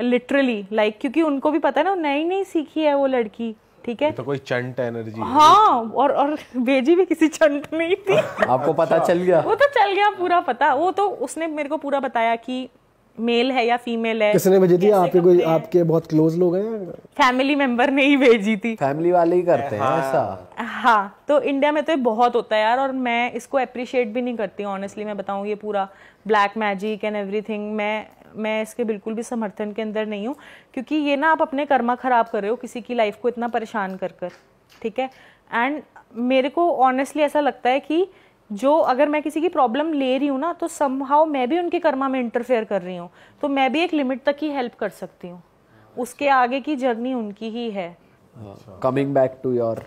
लिटरली लाइक, क्योंकि उनको भी पता है ना, नई सीखी है वो लड़की, ठीक है। तो कोई चंट एनर्जी, हाँ, और भेजी भी किसी चंट नहीं थी। आपको पता चल गया? वो तो चल गया पूरा पता, वो तो उसने मेरे को पूरा बताया कि मेल है या फीमेल है। किसने भेजी थी? आपके बहुत क्लोज लोग हैं? फैमिली मेंबर ने ही भेजी थी। फैमिली वाले ही करते हैं ऐसा? हाँ, तो इंडिया में तो ये बहुत होता है यार, और मैं इसको अप्रिशिएट भी नहीं करती ऑनेस्टली, मैं बताऊँ, ये पूरा ब्लैक मैजिक एंड एवरीथिंग, मैं इसके बिल्कुल भी समर्थन के अंदर नहीं हूँ, क्योंकि ये ना आप अपने कर्मा खराब कर रहे हो किसी की लाइफ को इतना परेशान कर, ठीक है। एंड मेरे को ऑनेस्टली ऐसा लगता है कि जो अगर मैं किसी की प्रॉब्लम ले रही हूँ ना, तो समहाउ मैं भी उनके कर्मा में इंटरफेयर कर रही हूँ, तो मैं भी एक लिमिट तक ही हेल्प कर सकती हूँ, उसके आगे की जर्नी उनकी ही है। कमिंग बैक टू योर,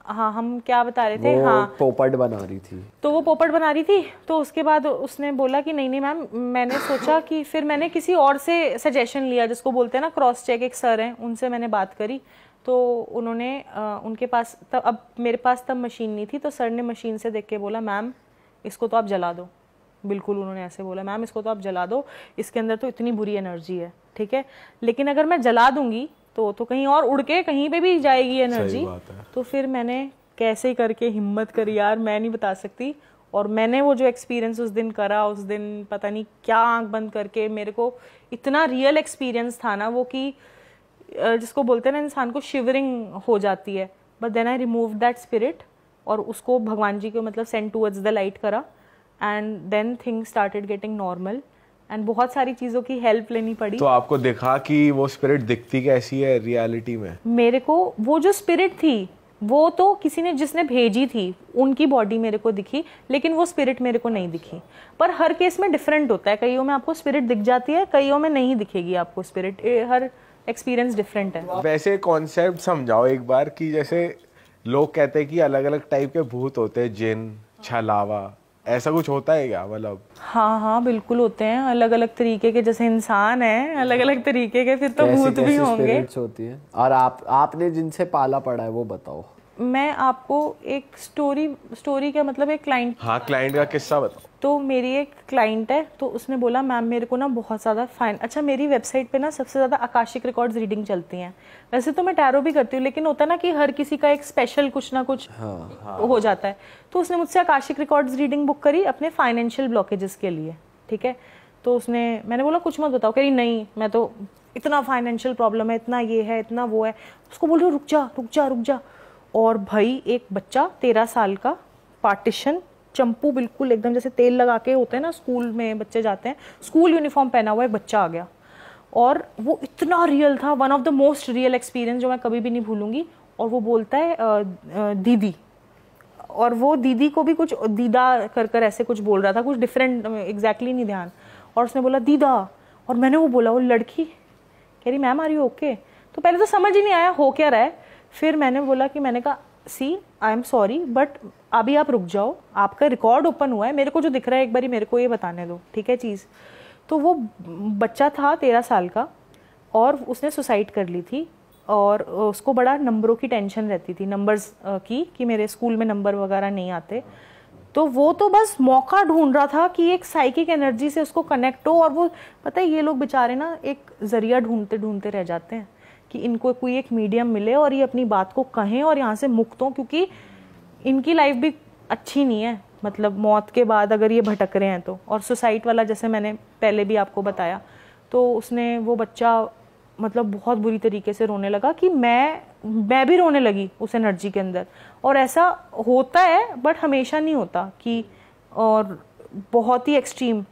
हाँ, हम क्या बता रहे थे? हाँ, पोपट बना रही थी, तो वो पोपट बना रही थी, तो उसके बाद उसने बोला कि नहीं मैम, मैंने सोचा कि फिर मैंने किसी और से सजेशन लिया, जिसको बोलते हैं ना क्रॉस चेक, एक सर हैं, उनसे मैंने बात करी, तो उन्होंने उनके पास तब, अब मेरे पास तब मशीन नहीं थी, तो सर ने मशीन से देख के बोला मैम इसको तो आप जला दो, बिल्कुल उन्होंने ऐसे बोला, मैम इसको तो आप जला दो, इसके अंदर तो इतनी बुरी एनर्जी है, ठीक है, लेकिन अगर मैं जला दूंगी तो कहीं और उड़ के कहीं पे भी जाएगी एनर्जी। तो फिर मैंने कैसे करके हिम्मत करी यार, मैं नहीं बता सकती, और मैंने वो जो एक्सपीरियंस उस दिन करा, उस दिन पता नहीं क्या आंख बंद करके, मेरे को इतना रियल एक्सपीरियंस था ना वो, कि जिसको बोलते हैं ना इंसान को शिवरिंग हो जाती है। But then I remove that spirit और उसको भगवान जी को मतलब सेंड टूवर्ड्स द लाइट करा, and then things started getting normal, and बहुत सारी चीज़ों की हेल्प लेनी पड़ी। तो आपको दिखा कि वो स्पिरिट दिखती कैसी है रियलिटी में? मेरे को वो जो स्पिरिट थी वो तो किसी ने, जिसने भेजी थी, उनकी बॉडी मेरे को दिखी, लेकिन वो स्पिरिट मेरे को नहीं दिखी। पर हर केस में डिफरेंट होता है, कईयों में आपको स्पिरिट दिख जाती है, कईयों में नहीं दिखेगी आपको स्पिरिट, हर एक्सपीरियंस डिफरेंट है। वैसे कॉन्सेप्ट समझाओ एक बार, कि जैसे लोग कहते हैं कि अलग अलग टाइप के भूत होते हैं, जिन, छलावा, ऐसा कुछ होता है क्या? मतलब हाँ बिल्कुल होते हैं, अलग अलग तरीके के, जैसे इंसान है अलग अलग तरीके के, फिर तो भूत भी होंगे। होती है। और आपने जिनसे पाला पड़ा है वो बताओ। मैं आपको एक स्टोरी का मतलब एक क्लाइंट, हाँ, क्लाइंट का किस्सा बताओ। तो मेरी एक क्लाइंट है, तो उसने बोला मैम मेरे को ना बहुत ज़्यादा फाइन, अच्छा मेरी वेबसाइट पे ना सबसे ज़्यादा आकाशिक रिकॉर्ड्स रीडिंग चलती हैं, वैसे तो मैं टैरो भी करती हूँ, लेकिन होता है ना कि हर किसी का एक स्पेशल कुछ ना कुछ हो जाता है। तो उसने मुझसे आकाशिक रिकॉर्ड्स रीडिंग बुक करी अपने फाइनेंशियल ब्लॉकेजेस के लिए, ठीक है। तो मैंने बोला कुछ मत बताओ, कह रही नहीं मैं तो, इतना फाइनेंशियल प्रॉब्लम है, इतना ये है, इतना वो है। उसको बोल रही रुक जा। और भाई एक बच्चा 13 साल का, पार्टीशन, चंपू बिल्कुल एकदम जैसे तेल लगा के होते हैं ना, स्कूल में बच्चे जाते हैं, स्कूल यूनिफॉर्म पहना हुआ एक बच्चा आ गया, और वो इतना रियल था, one of the most real experience जो मैं कभी भी नहीं भूलूंगी। और वो बोलता है दीदी, और वो दीदी को भी कुछ दीदा कर ऐसे कुछ बोल रहा था, कुछ डिफरेंट, एग्जैक्टली नहीं ध्यान, और उसने बोला दीदा, और मैंने वो बोला, वो लड़की कह रही मैम आर यू ओके? तो पहले तो समझ ही नहीं आया हो क्या रहा है, फिर मैंने बोला कि मैंने कहा सी आई एम सॉरी बट अभी आप रुक जाओ, आपका रिकॉर्ड ओपन हुआ है, मेरे को जो दिख रहा है एक बारी मेरे को ये बताने दो, ठीक है चीज़। तो वो बच्चा था 13 साल का और उसने सुसाइड कर ली थी और उसको बड़ा नंबरों की टेंशन रहती थी, नंबर्स की, कि मेरे स्कूल में नंबर वगैरह नहीं आते। तो वो तो बस मौका ढूंढ रहा था कि एक साइकिक एनर्जी से उसको कनेक्ट हो। और वो पता है, ये लोग बेचारे ना एक जरिया ढूंढते ढूंढते रह जाते हैं कि इनको कोई एक मीडियम मिले और ये अपनी बात को कहें और यहाँ से मुक्त हों, क्योंकि इनकी लाइफ भी अच्छी नहीं है, मतलब मौत के बाद अगर ये भटक रहे हैं तो। और सुसाइड वाला जैसे मैंने पहले भी आपको बताया, तो उसने वो बच्चा मतलब बहुत बुरी तरीके से रोने लगा कि मैं भी रोने लगी उस एनर्जी के अंदर। और ऐसा होता है बट हमेशा नहीं होता कि, और बहुत ही एक्सट्रीम।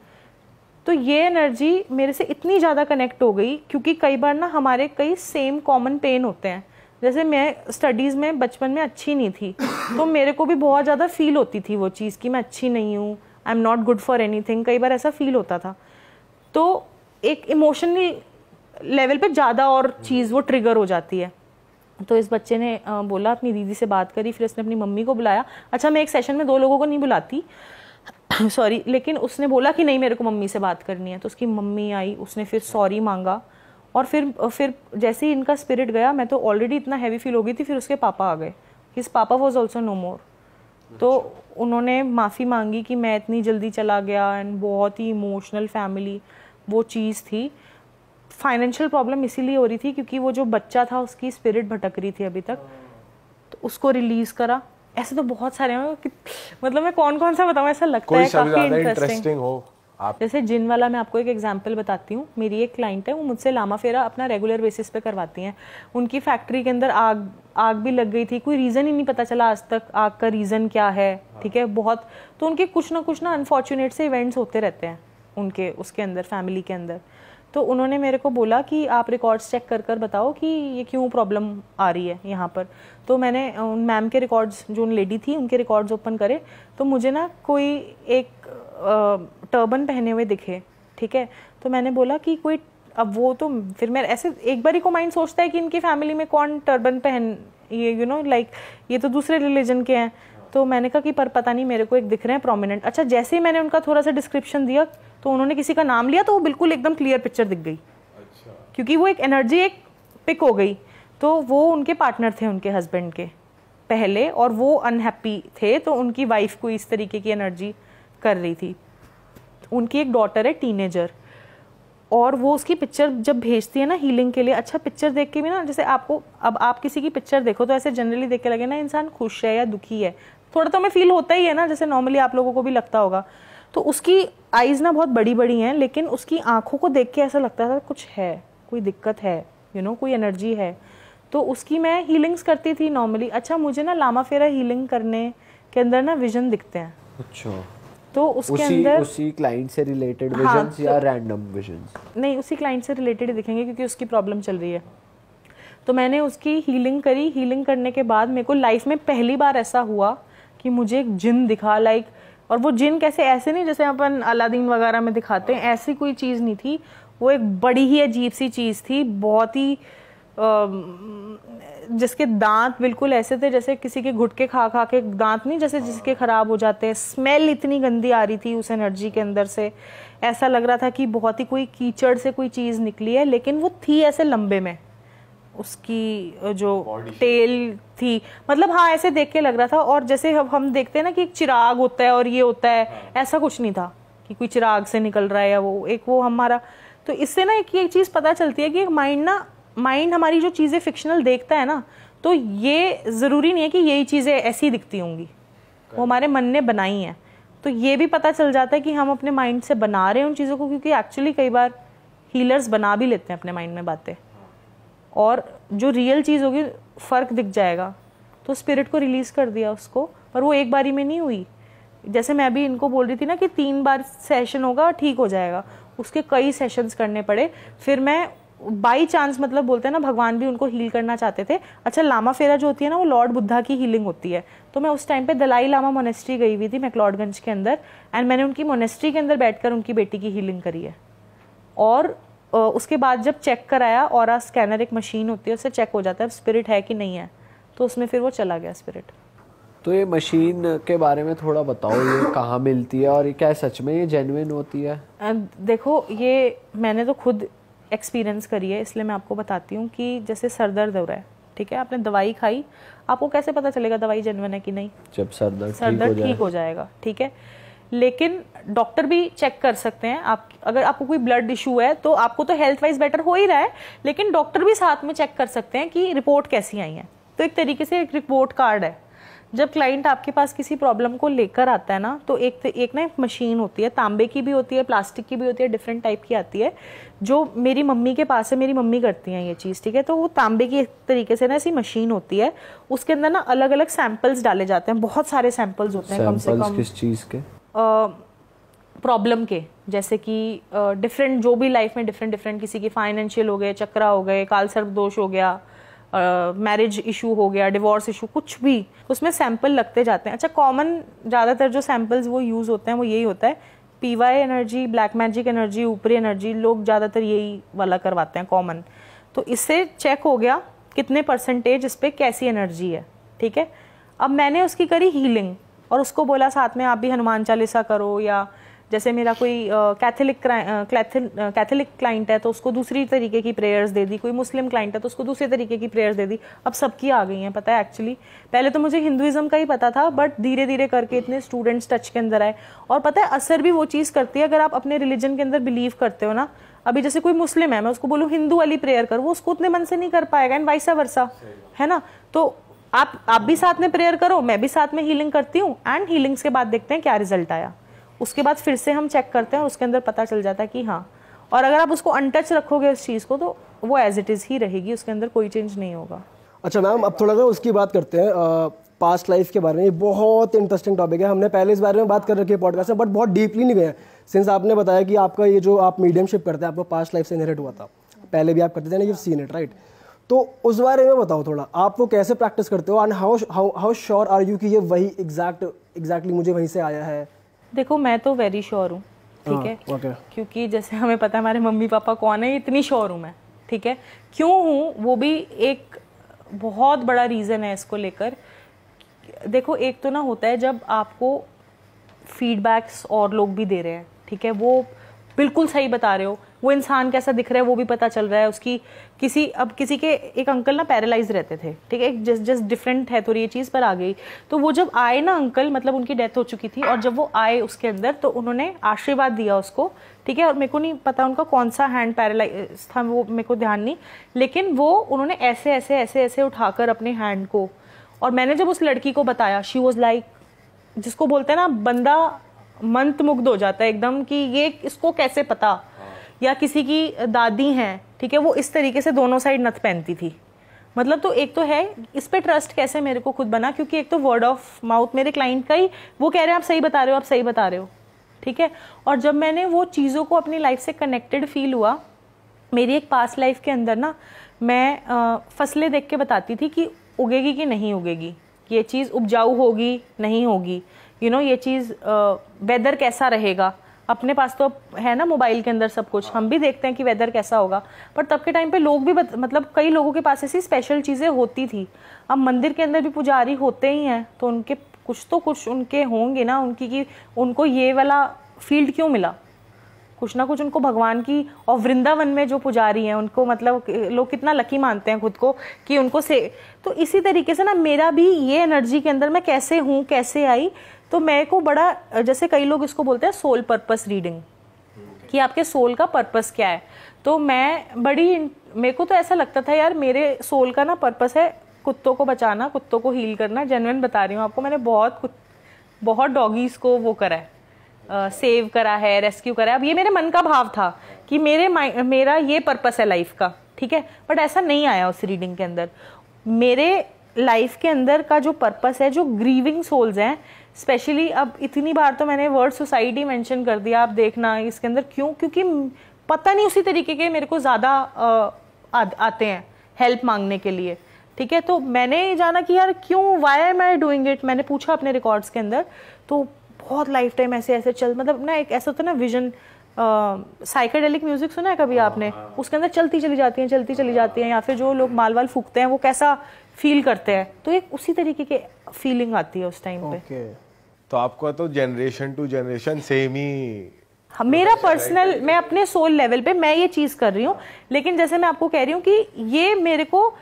तो ये एनर्जी मेरे से इतनी ज़्यादा कनेक्ट हो गई, क्योंकि कई बार ना हमारे कई सेम कॉमन पेन होते हैं। जैसे मैं स्टडीज़ में बचपन में अच्छी नहीं थी, तो मेरे को भी बहुत ज़्यादा फील होती थी वो चीज़ कि मैं अच्छी नहीं हूँ, I am not good for anything, कई बार ऐसा फील होता था। तो एक इमोशनली लेवल पे ज़्यादा और चीज़ वो ट्रिगर हो जाती है। तो इस बच्चे ने बोला, अपनी दीदी से बात करी, फिर उसने अपनी मम्मी को बुलाया। अच्छा, मैं एक सेशन में 2 लोगों को नहीं बुलाती सॉरी, लेकिन उसने बोला कि नहीं मेरे को मम्मी से बात करनी है। तो उसकी मम्मी आई, उसने फिर सॉरी मांगा, और फिर जैसे ही इनका स्पिरिट गया, मैं तो ऑलरेडी इतना हैवी फील हो गई थी, फिर उसके पापा आ गए, हिज पापा वॉज ऑल्सो नो मोर। तो उन्होंने माफ़ी मांगी कि मैं इतनी जल्दी चला गया, एंड बहुत ही इमोशनल फैमिली वो चीज़ थी। फाइनेंशियल प्रॉब्लम इसीलिए हो रही थी क्योंकि वो जो बच्चा था उसकी स्पिरिट भटक रही थी अभी तक, तो उसको रिलीज करा। ऐसे तो बहुत सारे हैं, मतलब मैं कौन सा बताऊं, ऐसा लगता है काफी इंटरेस्टिंग हो आप। जैसे जिन वाला मैं आपको एक एग्जांपल बताती हूँ। मेरी एक क्लाइंट है, वो मुझसे लामा फेरा अपना रेगुलर बेसिस पे करवाती हैं। उनकी फैक्ट्री के अंदर आग भी लग गई थी, कोई रीज़न ही नहीं पता चला आज तक आग का रीज़न क्या है, ठीक है, बहुत। तो उनके कुछ ना अनफॉर्चुनेट से इवेंट्स होते रहते हैं उनके उसके अंदर, फैमिली के अंदर। तो उन्होंने मेरे को बोला कि आप रिकॉर्ड्स चेक कर बताओ कि ये क्यों प्रॉब्लम आ रही है यहाँ पर। तो मैंने उन मैम के रिकॉर्ड्स, जो उन लेडी थी उनके रिकॉर्ड्स ओपन करे, तो मुझे ना कोई एक टर्बन पहने हुए दिखे, ठीक है। तो मैंने बोला कि कोई, अब वो तो फिर मैं ऐसे एक बारी को माइंड सोचता है कि इनकी फैमिली में कौन टर्बन पहन, ये लाइक ये तो दूसरे रिलीजन के हैं। तो मैंने कहा कि पर पता नहीं, मेरे को एक दिख रहे हैं प्रोमिनेंट। अच्छा, जैसे ही मैंने उनका थोड़ा सा डिस्क्रिप्शन दिया तो उन्होंने किसी का नाम लिया, तो वो बिल्कुल एकदम क्लियर पिक्चर दिख गई। अच्छा। क्योंकि वो एक एनर्जी एक पिक हो गई। तो वो उनके पार्टनर थे उनके हस्बैंड के पहले, और वो अनहैप्पी थे, तो उनकी वाइफ को इस तरीके की एनर्जी कर रही थी। उनकी एक डॉटर है, टीनेजर, और वो उसकी पिक्चर जब भेजती है ना हीलिंग के लिए, अच्छा पिक्चर देख के भी ना, जैसे आपको, अब आप किसी की पिक्चर देखो तो ऐसे जनरली देख के लगे ना इंसान खुश है या दुखी है, थोड़ा तो हमें फील होता ही है ना, जैसे नॉर्मली आप लोगों को भी लगता होगा। तो उसकी आईज ना बहुत बड़ी बड़ी हैं, लेकिन उसकी आंखों को देख के ऐसा लगता था कुछ है, कोई दिक्कत है, कोई एनर्जी है। तो उसकी मैं हीलिंग्स करती थी नॉर्मली। अच्छा, मुझे ना लामा फेरा हीलिंग करने के अंदर ना विजन दिखते हैं। अच्छा, तो उसके अंदर उसी क्लाइंट से रिलेटेड विजन्स या रैंडम विजन्स? नहीं, उसी क्लाइंट से रिलेटेड ही दिखेंगे क्योंकि उसकी प्रॉब्लम चल रही है। तो मैंने उसकी हीलिंग करी। हीलिंग करने के बाद मेरे को लाइफ में पहली बार ऐसा हुआ कि मुझे एक जिन दिखा, लाइक, और वो जिन कैसे, ऐसे नहीं जैसे अपन अलादीन वगैरह में दिखाते हैं, ऐसी कोई चीज़ नहीं थी। वो एक बड़ी ही अजीब सी चीज़ थी, बहुत ही जिसके दांत बिल्कुल ऐसे थे जैसे किसी के गुटके खा के दांत नहीं जैसे जिसके ख़राब हो जाते हैं। स्मेल इतनी गंदी आ रही थी उस एनर्जी के अंदर से, ऐसा लग रहा था कि बहुत ही कोई कीचड़ से कोई चीज़ निकली है, लेकिन वो थी ऐसे लंबे में, उसकी जो टेल थी, मतलब हाँ ऐसे देख के लग रहा था। और जैसे हम देखते हैं ना कि एक चिराग होता है और ये होता है, ऐसा कुछ नहीं था कि कोई चिराग से निकल रहा है या वो हमारा। तो इससे ना एक ये चीज़ पता चलती है कि माइंड हमारी जो चीज़ें फिक्शनल देखता है ना, तो ये ज़रूरी नहीं है कि यही चीज़ें ऐसी दिखती होंगी, वो हमारे मन ने बनाई हैं। तो ये भी पता चल जाता है कि हम अपने माइंड से बना रहे हैं उन चीज़ों को, क्योंकि एक्चुअली कई बार हीलर्स बना भी लेते हैं अपने माइंड में बातें, और जो रियल चीज़ होगी फ़र्क दिख जाएगा। तो स्पिरिट को रिलीज़ कर दिया उसको, पर वो एक बारी में नहीं हुई। जैसे मैं भी इनको बोल रही थी ना कि 3 बार सेशन होगा ठीक हो जाएगा, उसके कई सेशंस करने पड़े। फिर मैं बाई चांस, मतलब बोलते हैं ना भगवान भी उनको हील करना चाहते थे। अच्छा, लामा फेरा जो होती है ना, वो लॉर्ड बुद्धा की हीलिंग होती है। तो मैं उस टाइम पे दलाई लामा मोनेस्ट्री गई हुई थी मैक्लॉडगंज के अंदर, एंड मैंने उनकी मोनेस्ट्री के अंदर बैठकर उनकी बेटी की हीलिंग करी है। और उसके बाद जब चेक कराया, ऑरा स्कैनर एक मशीन होती है, उससे चेक हो जाता है स्पिरिट है कि नहीं है, तो उसमें फिर वो चला गया स्पिरिट। तो ये मशीन के बारे में थोड़ा बताओ, ये कहाँ मिलती है और ये क्या सच में ये जेन्युइन होती है? देखो, ये मैंने तो खुद एक्सपीरियंस करी है, इसलिए मैं आपको बताती हूँ कि जैसे सर दर्द हो रहा है, ठीक है, आपने दवाई खाई, आपको कैसे पता चलेगा दवाई जेन्युइन है कि नहीं? जब सर दर्द ठीक हो जाएगा, ठीक है। लेकिन डॉक्टर भी चेक कर सकते हैं। आप अगर आपको कोई ब्लड इशू है तो आपको तो हेल्थ वाइज बेटर हो ही रहा है, लेकिन डॉक्टर भी साथ में चेक कर सकते हैं कि रिपोर्ट कैसी आई है। तो एक तरीके से एक रिपोर्ट कार्ड है। जब क्लाइंट आपके पास किसी प्रॉब्लम को लेकर आता है ना, तो एक ना एक मशीन होती है, तांबे की भी होती है, प्लास्टिक की भी होती है, डिफरेंट टाइप की आती है, जो मेरी मम्मी के पास है, मेरी मम्मी करती हैं ये चीज़, ठीक है। तो वो तांबे की एक तरीके से ना ऐसी मशीन होती है, उसके अंदर ना अलग अलग सैंपल्स डाले जाते हैं, बहुत सारे सैंपल्स होते हैं, कम से कम किस चीज़ के? प्रॉब्लम के, जैसे कि डिफरेंट जो भी लाइफ में डिफरेंट किसी की फाइनेंशियल हो गए, चक्रा हो गए, काल सर्प दोष हो गया, मैरिज इशू हो गया, डिवोर्स इशू, कुछ भी उसमें सैंपल लगते जाते हैं। अच्छा, कॉमन ज़्यादातर जो सैंपल्स वो यूज़ होते हैं वो यही होता है, PY energy, black magic energy, ऊपरी एनर्जी, लोग ज़्यादातर यही वाला करवाते हैं कॉमन। तो इससे चेक हो गया कितने % इस पर कैसी एनर्जी है, ठीक है। अब मैंने उसकी करी हीलिंग और उसको बोला साथ में आप भी हनुमान चालीसा करो, या जैसे मेरा कोई कैथोलिक क्लाइंट है तो उसको दूसरी तरीके की प्रेयर्स दे दी, कोई मुस्लिम क्लाइंट है तो उसको दूसरे तरीके की प्रेयर्स दे दी। अब सबकी आ गई हैं, पता है। एक्चुअली पहले तो मुझे हिंदुइज्म का ही पता था, बट धीरे धीरे करके इतने स्टूडेंट्स टच के अंदर आए। और पता है असर भी वो चीज़ करती है, अगर आप अपने रिलीजन के अंदर बिलीव करते हो ना। अभी जैसे कोई मुस्लिम है, मैं उसको बोलूँ हिंदू वाली प्रेयर कर, वो उसको उतने मन से नहीं कर पाएगा, एंड वाइसा वर्सा, है ना। तो आप भी साथ में प्रेयर करो, मैं भी साथ में हीलिंग करती हूँ, एंड हीलिंग्स के बाद देखते हैं क्या रिजल्ट आया। उसके बाद फिर से हम चेक करते हैं और उसके अंदर पता चल जाता है कि हाँ। और अगर आप उसको अनटच रखोगे उस चीज़ को, तो वो एज इट इज़ ही रहेगी, उसके अंदर कोई चेंज नहीं होगा। अच्छा मैम, अब थोड़ा सा उसकी बात करते हैं, पास्ट लाइफ के बारे में। ये बहुत इंटरेस्टिंग टॉपिक है, हमने पहले इस बारे में बात कर रखी है पॉडकास्ट में, बट बहुत डीपली नहीं गए। सिंस आपने बताया कि आपका ये जो आप मीडियमशिप करते हैं आपको पास्ट लाइफ से इनहेरिट हुआ था, पहले भी आप करते थे ना, यू सीन इट राइट। तो उस बारे में बताओ थोड़ा, आप वो कैसे प्रैक्टिस करते हो, and how sure are you कि ये वही एग्जैक्टली मुझे वहीं से आया है? देखो, मैं तो वेरी श्योर हूँ, ठीक है। okay. क्योंकि जैसे हमें पता है हमारे मम्मी पापा कौन है, इतनी श्योर हूँ मैं, ठीक है। क्यों हूँ वो भी एक बहुत बड़ा रीज़न है इसको लेकर। देखो, एक तो ना होता है जब आपको फीडबैक्स और लोग भी दे रहे हैं, ठीक है, वो बिल्कुल सही बता रहे हो, वो इंसान कैसा दिख रहा है वो भी पता चल रहा है उसकी। किसी के एक अंकल ना पैरालाइज रहते थे, ठीक है, जस्ट डिफरेंट है, तो ये चीज़ पर आ गई। तो वो जब आए ना अंकल, मतलब उनकी डेथ हो चुकी थी, और जब वो आए उसके अंदर तो उन्होंने आशीर्वाद दिया उसको, ठीक है। और मेरे को नहीं पता उनका कौन सा हैंड पैरालाइज था, वो मेरे को ध्यान नहीं, लेकिन वो उन्होंने ऐसे ऐसे ऐसे ऐसे उठाकर अपने हैंड को, और मैंने जब उस लड़की को बताया, शी वॉज लाइक, जिसको बोलते हैं ना बंदा मंत्रमुग्ध हो जाता है एकदम कि ये इसको कैसे पता। या किसी की दादी हैं, ठीक है, वो इस तरीके से दोनों साइड नथ पहनती थी। मतलब तो एक तो है इस पे ट्रस्ट कैसे मेरे को खुद बना, क्योंकि एक तो वर्ड ऑफ माउथ मेरे क्लाइंट का ही, वो कह रहे हैं आप सही बता रहे हो, आप सही बता रहे हो, ठीक है। और जब मैंने वो चीज़ों को अपनी लाइफ से कनेक्टेड फील हुआ, मेरी एक पास्ट लाइफ के अंदर ना मैं फसलें देख के बताती थी कि उगेगी कि नहीं उगेगी, ये चीज़ उपजाऊ होगी नहीं होगी, ये चीज़ वेदर कैसा रहेगा। अपने पास तो है ना मोबाइल के अंदर सब कुछ, हम भी देखते हैं कि वेदर कैसा होगा, पर तब के टाइम पे लोग भी मतलब कई लोगों के पास ऐसी स्पेशल चीज़ें होती थी। अब मंदिर के अंदर भी पुजारी होते ही हैं, तो उनके कुछ उनके होंगे ना उनकी, कि उनको ये वाला फील्ड क्यों मिला, कुछ ना कुछ उनको भगवान की। और वृंदावन में जो पुजारी हैं उनको मतलब लोग कितना लकी मानते हैं खुद को कि उनको से। तो इसी तरीके से ना मेरा भी ये एनर्जी के अंदर मैं कैसे हूँ, कैसे आई, तो मेरे को बड़ा, जैसे कई लोग इसको बोलते हैं सोल पर्पस रीडिंग, कि आपके सोल का पर्पस क्या है। तो मेरे को तो ऐसा लगता था यार, मेरे सोल का ना पर्पस है कुत्तों को बचाना, कुत्तों को हील करना। जेन्युइन बता रही हूँ आपको, मैंने बहुत डॉगीज को वो करा है, सेव करा है, रेस्क्यू करा है। अब ये मेरे मन का भाव था कि मेरा ये पर्पस है लाइफ का, ठीक है, बट ऐसा नहीं आया उस रीडिंग के अंदर। मेरे लाइफ के अंदर का जो पर्पस है, जो ग्रीविंग सोल्स हैं स्पेशली, अब इतनी बार तो मैंने वर्ड सोसाइटी मेंशन कर दिया, आप देखना इसके अंदर क्यों, क्योंकि पता नहीं उसी तरीके के मेरे को ज़्यादा आते हैं हेल्प मांगने के लिए, ठीक है। तो मैंने जाना कि यार क्यों, why am I doing it, मैंने पूछा अपने रिकॉर्ड्स के अंदर, तो बहुत लाइफ टाइम ऐसे ऐसे मतलब ना एक ऐसा होता है ना विजन, साइकेडेलिक म्यूजिक सुना है कभी आपने? उसके अंदर चलती चली जाती हैं, या फिर जो लोग माल वाल फूकते हैं वो कैसा फील करते हैं, तो एक उसी तरीके की फीलिंग आती है उस टाइम पे। तो आपका तो जनरेशन टू जनरेशन सेम ही। मेरा पर्सनल, मैं अपने सोल लेवल पे मैं ये चीज कर रही हूँ, लेकिन जैसे मैं आपको कह रही हूँ कि ये मेरे को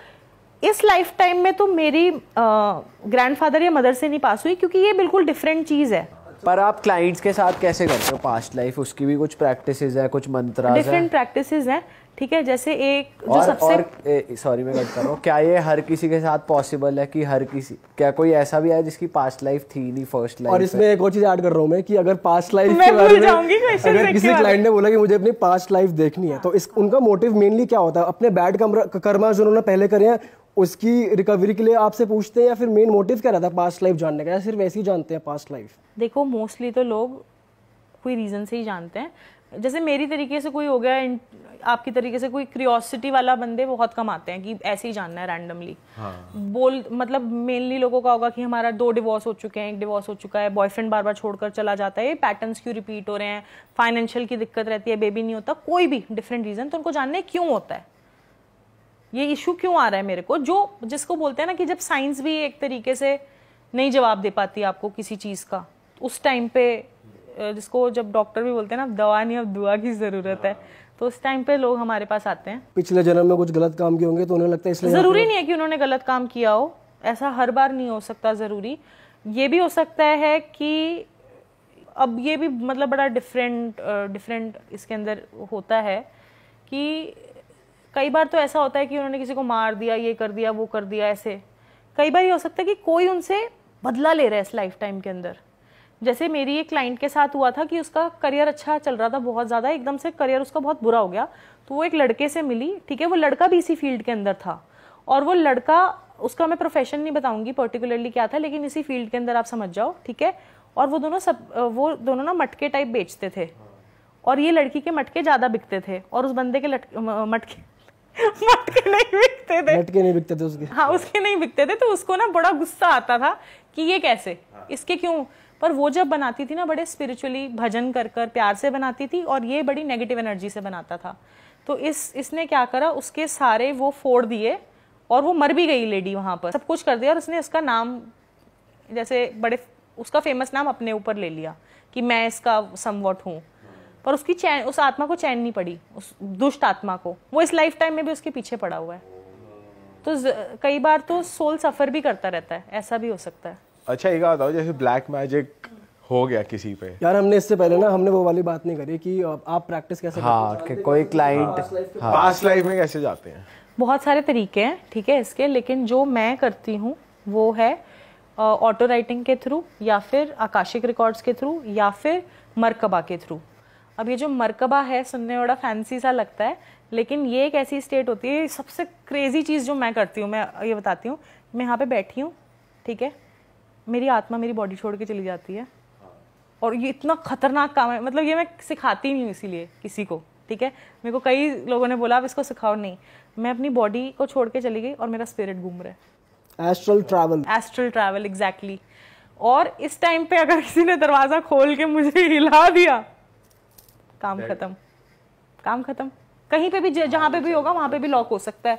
इस लाइफ टाइम में तो मेरी ग्रैंडफादर या मदर से नहीं पास हुई, क्योंकि ये बिल्कुल डिफरेंट चीज है। पर आप क्लाइंट्स के साथ कैसे करते हो पास्ट लाइफ? उसकी भी कुछ प्रैक्टिसेस है, कुछ मंत्रास है? डिफरेंट प्रैक्टिसेस हैं, ठीक है। जैसे एक जो सबसे सॉरी मैं कट कर रहा हूँ, क्या ये हर किसी के साथ पॉसिबल है कि हर किसी, क्या कोई ऐसा भी है जिसकी पास्ट लाइफ थी नहीं फर्स्ट लाइफ? और इसमें एक और चीज ऐड कर रहा हूँ मैं कि अगर पास्ट लाइफ के बारे में अगर किसी क्लाइंट ने बोला कि मुझे अपनी पास्ट लाइफ देखनी है, तो इस उनका मोटिव मेनली क्या होता है? अपने बैड कर्मा जो उन्होंने पहले करे हैं उसकी रिकवरी के लिए आपसे पूछते हैं, या फिर मेन मोटिव क्या रहता है पास्ट लाइफ जानने का, या सिर्फ वैसे ही जानते हैं पास्ट लाइफ? देखो मोस्टली तो लोग कोई रीजन से ही जानते हैं। जैसे मेरी तरीके से कोई हो गया, आपकी तरीके से कोई क्यूरियोसिटी वाला बंदे बहुत कम आते हैं कि ऐसे ही जानना है रैंडमली। मतलब मेनली लोगों का होगा कि हमारा 2 डिवोर्स हो चुके हैं, 1 डिवोर्स हो चुका है, बॉयफ्रेंड बार बार छोड़कर चला जाता है, ये पैटर्न्स क्यों रिपीट हो रहे हैं, फाइनेंशियल की दिक्कत रहती है, बेबी नहीं होता, कोई भी डिफरेंट रीजन, तो उनको जानना है क्यों होता है, ये इशू क्यों आ रहा है मेरे को। जो जिसको बोलते हैं ना कि जब साइंस भी एक तरीके से नहीं जवाब दे पाती आपको किसी चीज का, उस टाइम पे जिसको जब डॉक्टर भी बोलते हैं ना दवा नहीं अब दुआ की जरूरत है, तो उस टाइम पे लोग हमारे पास आते हैं। पिछले जन्म में कुछ गलत काम किए होंगे तो उन्हें लगता है इसलिए। जरूरी नहीं है कि उन्होंने गलत काम किया हो, ऐसा हर बार नहीं हो सकता जरूरी। ये भी हो सकता है कि अब ये भी मतलब बड़ा डिफरेंट इसके अंदर होता है कि कई बार तो ऐसा होता है कि उन्होंने किसी को मार दिया, ये कर दिया, वो कर दिया, ऐसे। कई बार ये हो सकता है कि कोई उनसे बदला ले रहा है इस लाइफ टाइम के अंदर। जैसे मेरी एक क्लाइंट के साथ हुआ था कि उसका करियर अच्छा चल रहा था बहुत ज़्यादा, एकदम से करियर उसका बहुत बुरा हो गया, तो वो एक लड़के से मिली, ठीक है, वो लड़का भी इसी फील्ड के अंदर था, और वो लड़का, उसका मैं प्रोफेशन नहीं बताऊंगी पर्टिकुलरली क्या था, लेकिन इसी फील्ड के अंदर आप समझ जाओ, ठीक है। और वो दोनों ना मटके टाइप बेचते थे, और ये लड़की के मटके ज़्यादा बिकते थे, और उस बंदे के मटके नहीं बिकते थे उसके। हाँ, उसके नहीं बिकते थे, तो उसको ना बड़ा गुस्सा आता था कि ये कैसे, इसके क्यों। पर वो जब बनाती थी ना बड़े स्पिरिचुअली भजन कर कर प्यार से बनाती थी, और ये बड़ी नेगेटिव एनर्जी से बनाता था। तो इसने क्या करा, उसके सारे वो फोड़ दिए, और वो मर भी गई लेडी वहां पर, सब कुछ कर दिया, और उसने उसका नाम जैसे उसका फेमस नाम अपने ऊपर ले लिया कि मैं इसका समवॉट हूँ। पर उसकी चैन, उस आत्मा को चैन नहीं पड़ी, उस दुष्ट आत्मा को, वो इस लाइफ टाइम में भी उसके पीछे पड़ा हुआ है। तो कई बार तो सोल सफर भी करता रहता है, ऐसा भी हो सकता है। अच्छा एक बताओ, जैसे ब्लैक मैजिक हो गया किसी पे, यार हमने इससे पहले ना हमने वो वाली बात नहीं करी कि आप प्रैक्टिस कैसे करते हैं? कोई क्लाइंट पास्ट लाइफ में कैसे जाते हैं? बहुत सारे तरीके हैं, ठीक है, इसके, लेकिन जो मैं करती हूँ वो है ऑटो राइटिंग के थ्रू, या फिर आकाशिक रिकॉर्ड्स के थ्रू, या फिर मरकबा के थ्रू। अब ये जो मरकबा है सुनने में बड़ा फैंसी सा लगता है, लेकिन ये एक ऐसी स्टेट होती है, सबसे क्रेजी चीज़ जो मैं करती हूँ, मैं ये बताती हूँ। मैं यहाँ पे बैठी हूँ, ठीक है, मेरी आत्मा मेरी बॉडी छोड़ के चली जाती है, और ये इतना खतरनाक काम है, मतलब ये मैं सिखाती नहीं हूँ इसीलिए किसी को, ठीक है। मेरे को कई लोगों ने बोला आप इसको सिखाओ, नहीं, मैं अपनी बॉडी को छोड़ के चली गई और मेरा स्पिरिट घूम रहा है। Astral travel exactly. और इस टाइम पे अगर किसी ने दरवाजा खोल के मुझे हिला दिया, काम खत्म। कहीं पे भी जहाँ पे भी होगा वहां पे भी लॉक हो सकता है।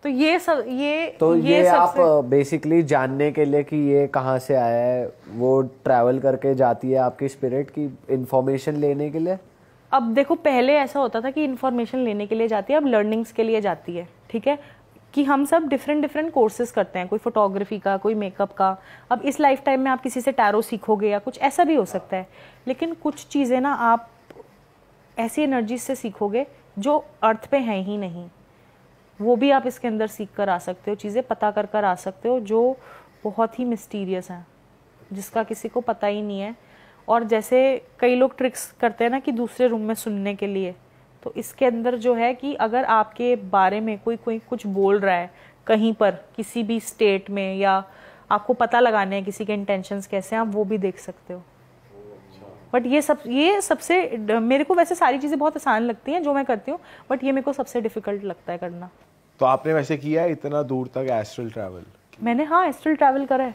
तो ये सब ये आप बेसिकली जानने के लिए कि ये कहाँ से आया है, वो ट्रैवल करके जाती है आपकी स्पिरिट की इंफॉर्मेशन लेने के लिए। अब देखो पहले ऐसा होता था कि इंफॉर्मेशन लेने के लिए जाती है, अब लर्निंग्स के लिए जाती है, ठीक है, कि हम सब डिफरेंट कोर्सेज करते हैं, कोई फोटोग्राफी का, कोई मेकअप का। अब इस लाइफ टाइम में आप किसी से टैरो सीखोगे या कुछ ऐसा भी हो सकता है, लेकिन कुछ चीज़ें ना आप ऐसी एनर्जी से सीखोगे जो अर्थ पे हैं ही नहीं, वो भी आप इसके अंदर सीख कर आ सकते हो, चीज़ें पता कर आ सकते हो जो बहुत ही मिस्टीरियस हैं, जिसका किसी को पता ही नहीं है। और जैसे कई लोग ट्रिक्स करते हैं ना कि दूसरे रूम में सुनने के लिए, तो इसके अंदर जो है कि अगर आपके बारे में कोई कुछ बोल रहा है कहीं पर, किसी भी स्टेट में, या आपको पता लगाने हैं किसी के इंटेंशंस कैसे हैं, आप वो भी देख सकते हो। बट ये सबसे मेरे को वैसे सारी चीज़ें बहुत आसान लगती हैं जो मैं करती हूँ, बट ये मेरे को सबसे डिफिकल्ट लगता है करना। तो आपने वैसे किया है इतना दूर तक एस्ट्रल ट्रैवल? मैंने, हाँ, एस्ट्रल ट्रैवल करा है।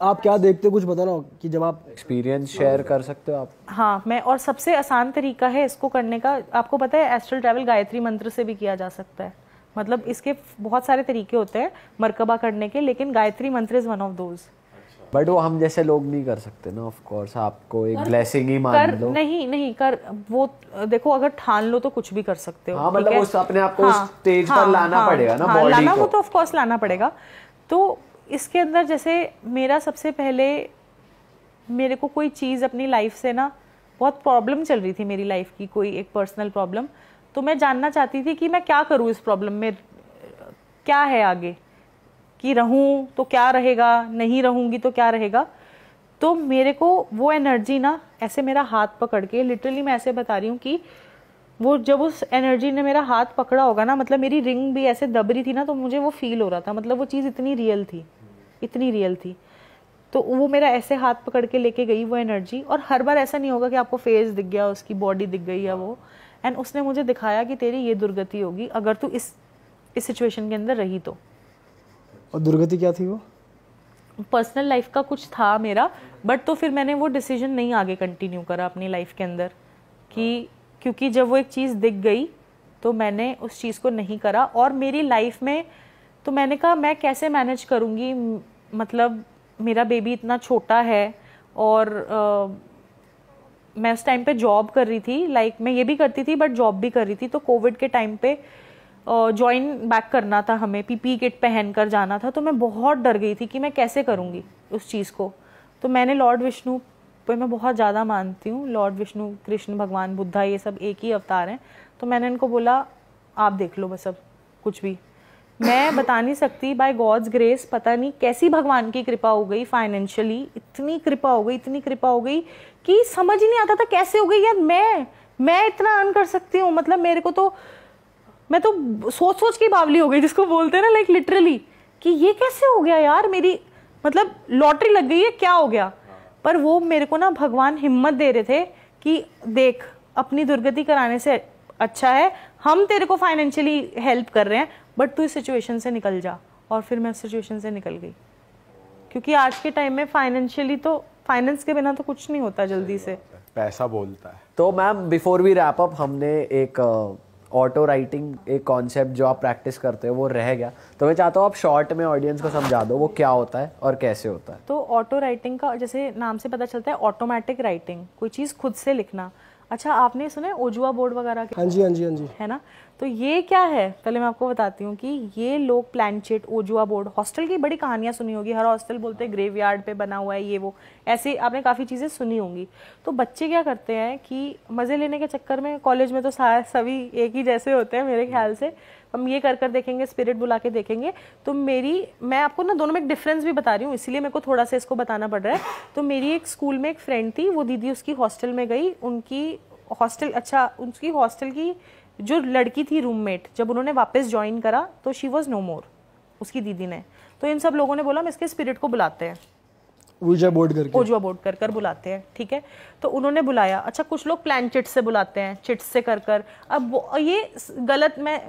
आप क्या देखते हो, कुछ बताना कि जब आप एक्सपीरियंस शेयर कर सकते हो आप? हाँ, मैं, और सबसे आसान तरीका है इसको करने का, आपको पता है एस्ट्रल ट्रैवल गायत्री मंत्र से भी किया जा सकता है। मतलब इसके बहुत सारे तरीके होते हैं मरकबा करने के, लेकिन गायत्री मंत्र is one of those. But वो हम जैसे लोग नहीं कर सकते ना, ऑफ कोर्स आपको एक ब्लेसिंग ही मान लो। नहीं कर, वो देखो अगर ठान लो तो कुछ भी कर सकते हो। हाँ, मतलब उस अपने आप को स्टेज पर लाना पड़ेगा ना, बॉडी लाना को वो तो ऑफ कोर्स लाना पड़ेगा। तो इसके अंदर जैसे मेरा सबसे पहले, मेरे को कोई चीज़ अपनी लाइफ से ना बहुत प्रॉब्लम चल रही थी मेरी लाइफ की, कोई एक पर्सनल प्रॉब्लम, तो मैं जानना चाहती थी कि मैं क्या करूँ इस प्रॉब्लम में, क्या है आगे, कि रहूँ तो क्या रहेगा, नहीं रहूँगी तो क्या रहेगा। तो मेरे को वो एनर्जी ना ऐसे मेरा हाथ पकड़ के, लिटरली मैं ऐसे बता रही हूँ कि वो जब उस एनर्जी ने मेरा हाथ पकड़ा होगा ना, मतलब मेरी रिंग भी ऐसे दब रही थी ना, तो मुझे वो फील हो रहा था, मतलब वो चीज़ इतनी रियल थी, इतनी रियल थी। तो वो मेरा ऐसे हाथ पकड़ के लेके गई वो एनर्जी, और हर बार ऐसा नहीं होगा कि आपको फेस दिख गया, उसकी बॉडी दिख गई या वो, एंड उसने मुझे दिखाया कि तेरी ये दुर्गति होगी अगर तू इस सिचुएशन के अंदर रही तो। और दुर्गति क्या थी वो? पर्सनल लाइफ का कुछ था मेरा, बट तो फिर मैंने वो डिसीजन नहीं आगे कंटिन्यू करा अपनी लाइफ के अंदर, कि क्योंकि जब वो एक चीज़ दिख गई तो मैंने उस चीज़ को नहीं करा। और मेरी लाइफ में तो मैंने कहा मैं कैसे मैनेज करूँगी, मतलब मेरा बेबी इतना छोटा है, और मैं उस टाइम पे जॉब कर रही थी, लाइक मैं ये भी करती थी बट जॉब भी कर रही थी। तो कोविड के टाइम पे ज्वाइन बैक करना था हमें, पीपी किट पहन कर जाना था, तो मैं बहुत डर गई थी कि मैं कैसे करूँगी उस चीज़ को। तो मैंने लॉर्ड विष्णु पे मैं बहुत ज़्यादा मानती हूँ, लॉर्ड विष्णु, कृष्ण भगवान, बुद्धा, ये सब एक ही अवतार हैं। तो मैंने इनको बोला आप देख लो बस, अब कुछ भी मैं बता नहीं सकती, बाय गॉड्स ग्रेस पता नहीं कैसी भगवान की कृपा हो गई, फाइनेंशियली इतनी कृपा हो गई, इतनी कृपा हो गई कि समझ ही नहीं आता था कैसे हो गई यार। मैं इतना अर्न कर सकती हूँ, मतलब मेरे को तो, मैं तो सोच सोच के बावली हो गई, जिसको बोलते हैं ना, लाइक लिटरली, कि ये कैसे हो गया यार, मेरी मतलब लॉटरी लग गई है, क्या हो गया। पर वो मेरे को ना भगवान हिम्मत दे रहे थे कि देख, अपनी दुर्गति कराने से अच्छा है हम तेरे को फाइनेंशियली हेल्प कर रहे हैं, बट तू इस सिचुएशन से निकल जा। और फिर मैं उस सिचुएशन से निकल गई, क्योंकि आज के टाइम में फाइनेंशियली तो, फाइनेंस के बिना तो कुछ नहीं होता जल्दी से, पैसा बोलता है। तो ma'am before we wrap up, हमने एक ऑटो राइटिंग एक कॉन्सेप्ट जो आप प्रैक्टिस करते हो वो रह गया, तो मैं चाहता हूँ आप शॉर्ट में ऑडियंस को समझा दो वो क्या होता है और कैसे होता है। तो ऑटो राइटिंग का जैसे नाम से पता चलता है ऑटोमेटिक राइटिंग, कोई चीज़ खुद से लिखना। अच्छा, आपने सुना है ओजुआ बोर्ड वगैरह के? हाँ जी हाँ जी हाँ जी, है ना। तो ये क्या है, पहले मैं आपको बताती हूँ कि ये लोग प्लानचेट, ओजुआ बोर्ड, हॉस्टल की बड़ी कहानियाँ सुनी होगी, हर हॉस्टल बोलते हैं ग्रेवयार्ड पे बना हुआ है ये वो, ऐसे आपने काफ़ी चीज़ें सुनी होंगी। तो बच्चे क्या करते हैं कि मज़े लेने के चक्कर में, कॉलेज में तो सभी एक ही जैसे होते हैं मेरे ख्याल से, हम ये कर देखेंगे, स्पिरिट बुला के देखेंगे। तो मैं आपको ना दोनों में एक डिफरेंस भी बता रही हूँ, इसलिए मेरे को थोड़ा सा इसको बताना पड़ रहा है। तो मेरी एक स्कूल में एक फ्रेंड थी, वो दीदी उसकी हॉस्टल में गई, उनकी हॉस्टल की जो लड़की थी रूममेट, जब उन्होंने वापस ज्वाइन करा तो शी वॉज नो मोर, उसकी दीदी ने। तो इन सब लोगों ने बोला हम इसके स्पिरिट को बुलाते हैं, ओजुआ बोर्ड कर बुलाते हैं, ठीक है। तो उन्होंने बुलाया। अच्छा, कुछ लोग प्लान चिट्स से बुलाते हैं, चिट्स से कर। अब ये गलत, मैं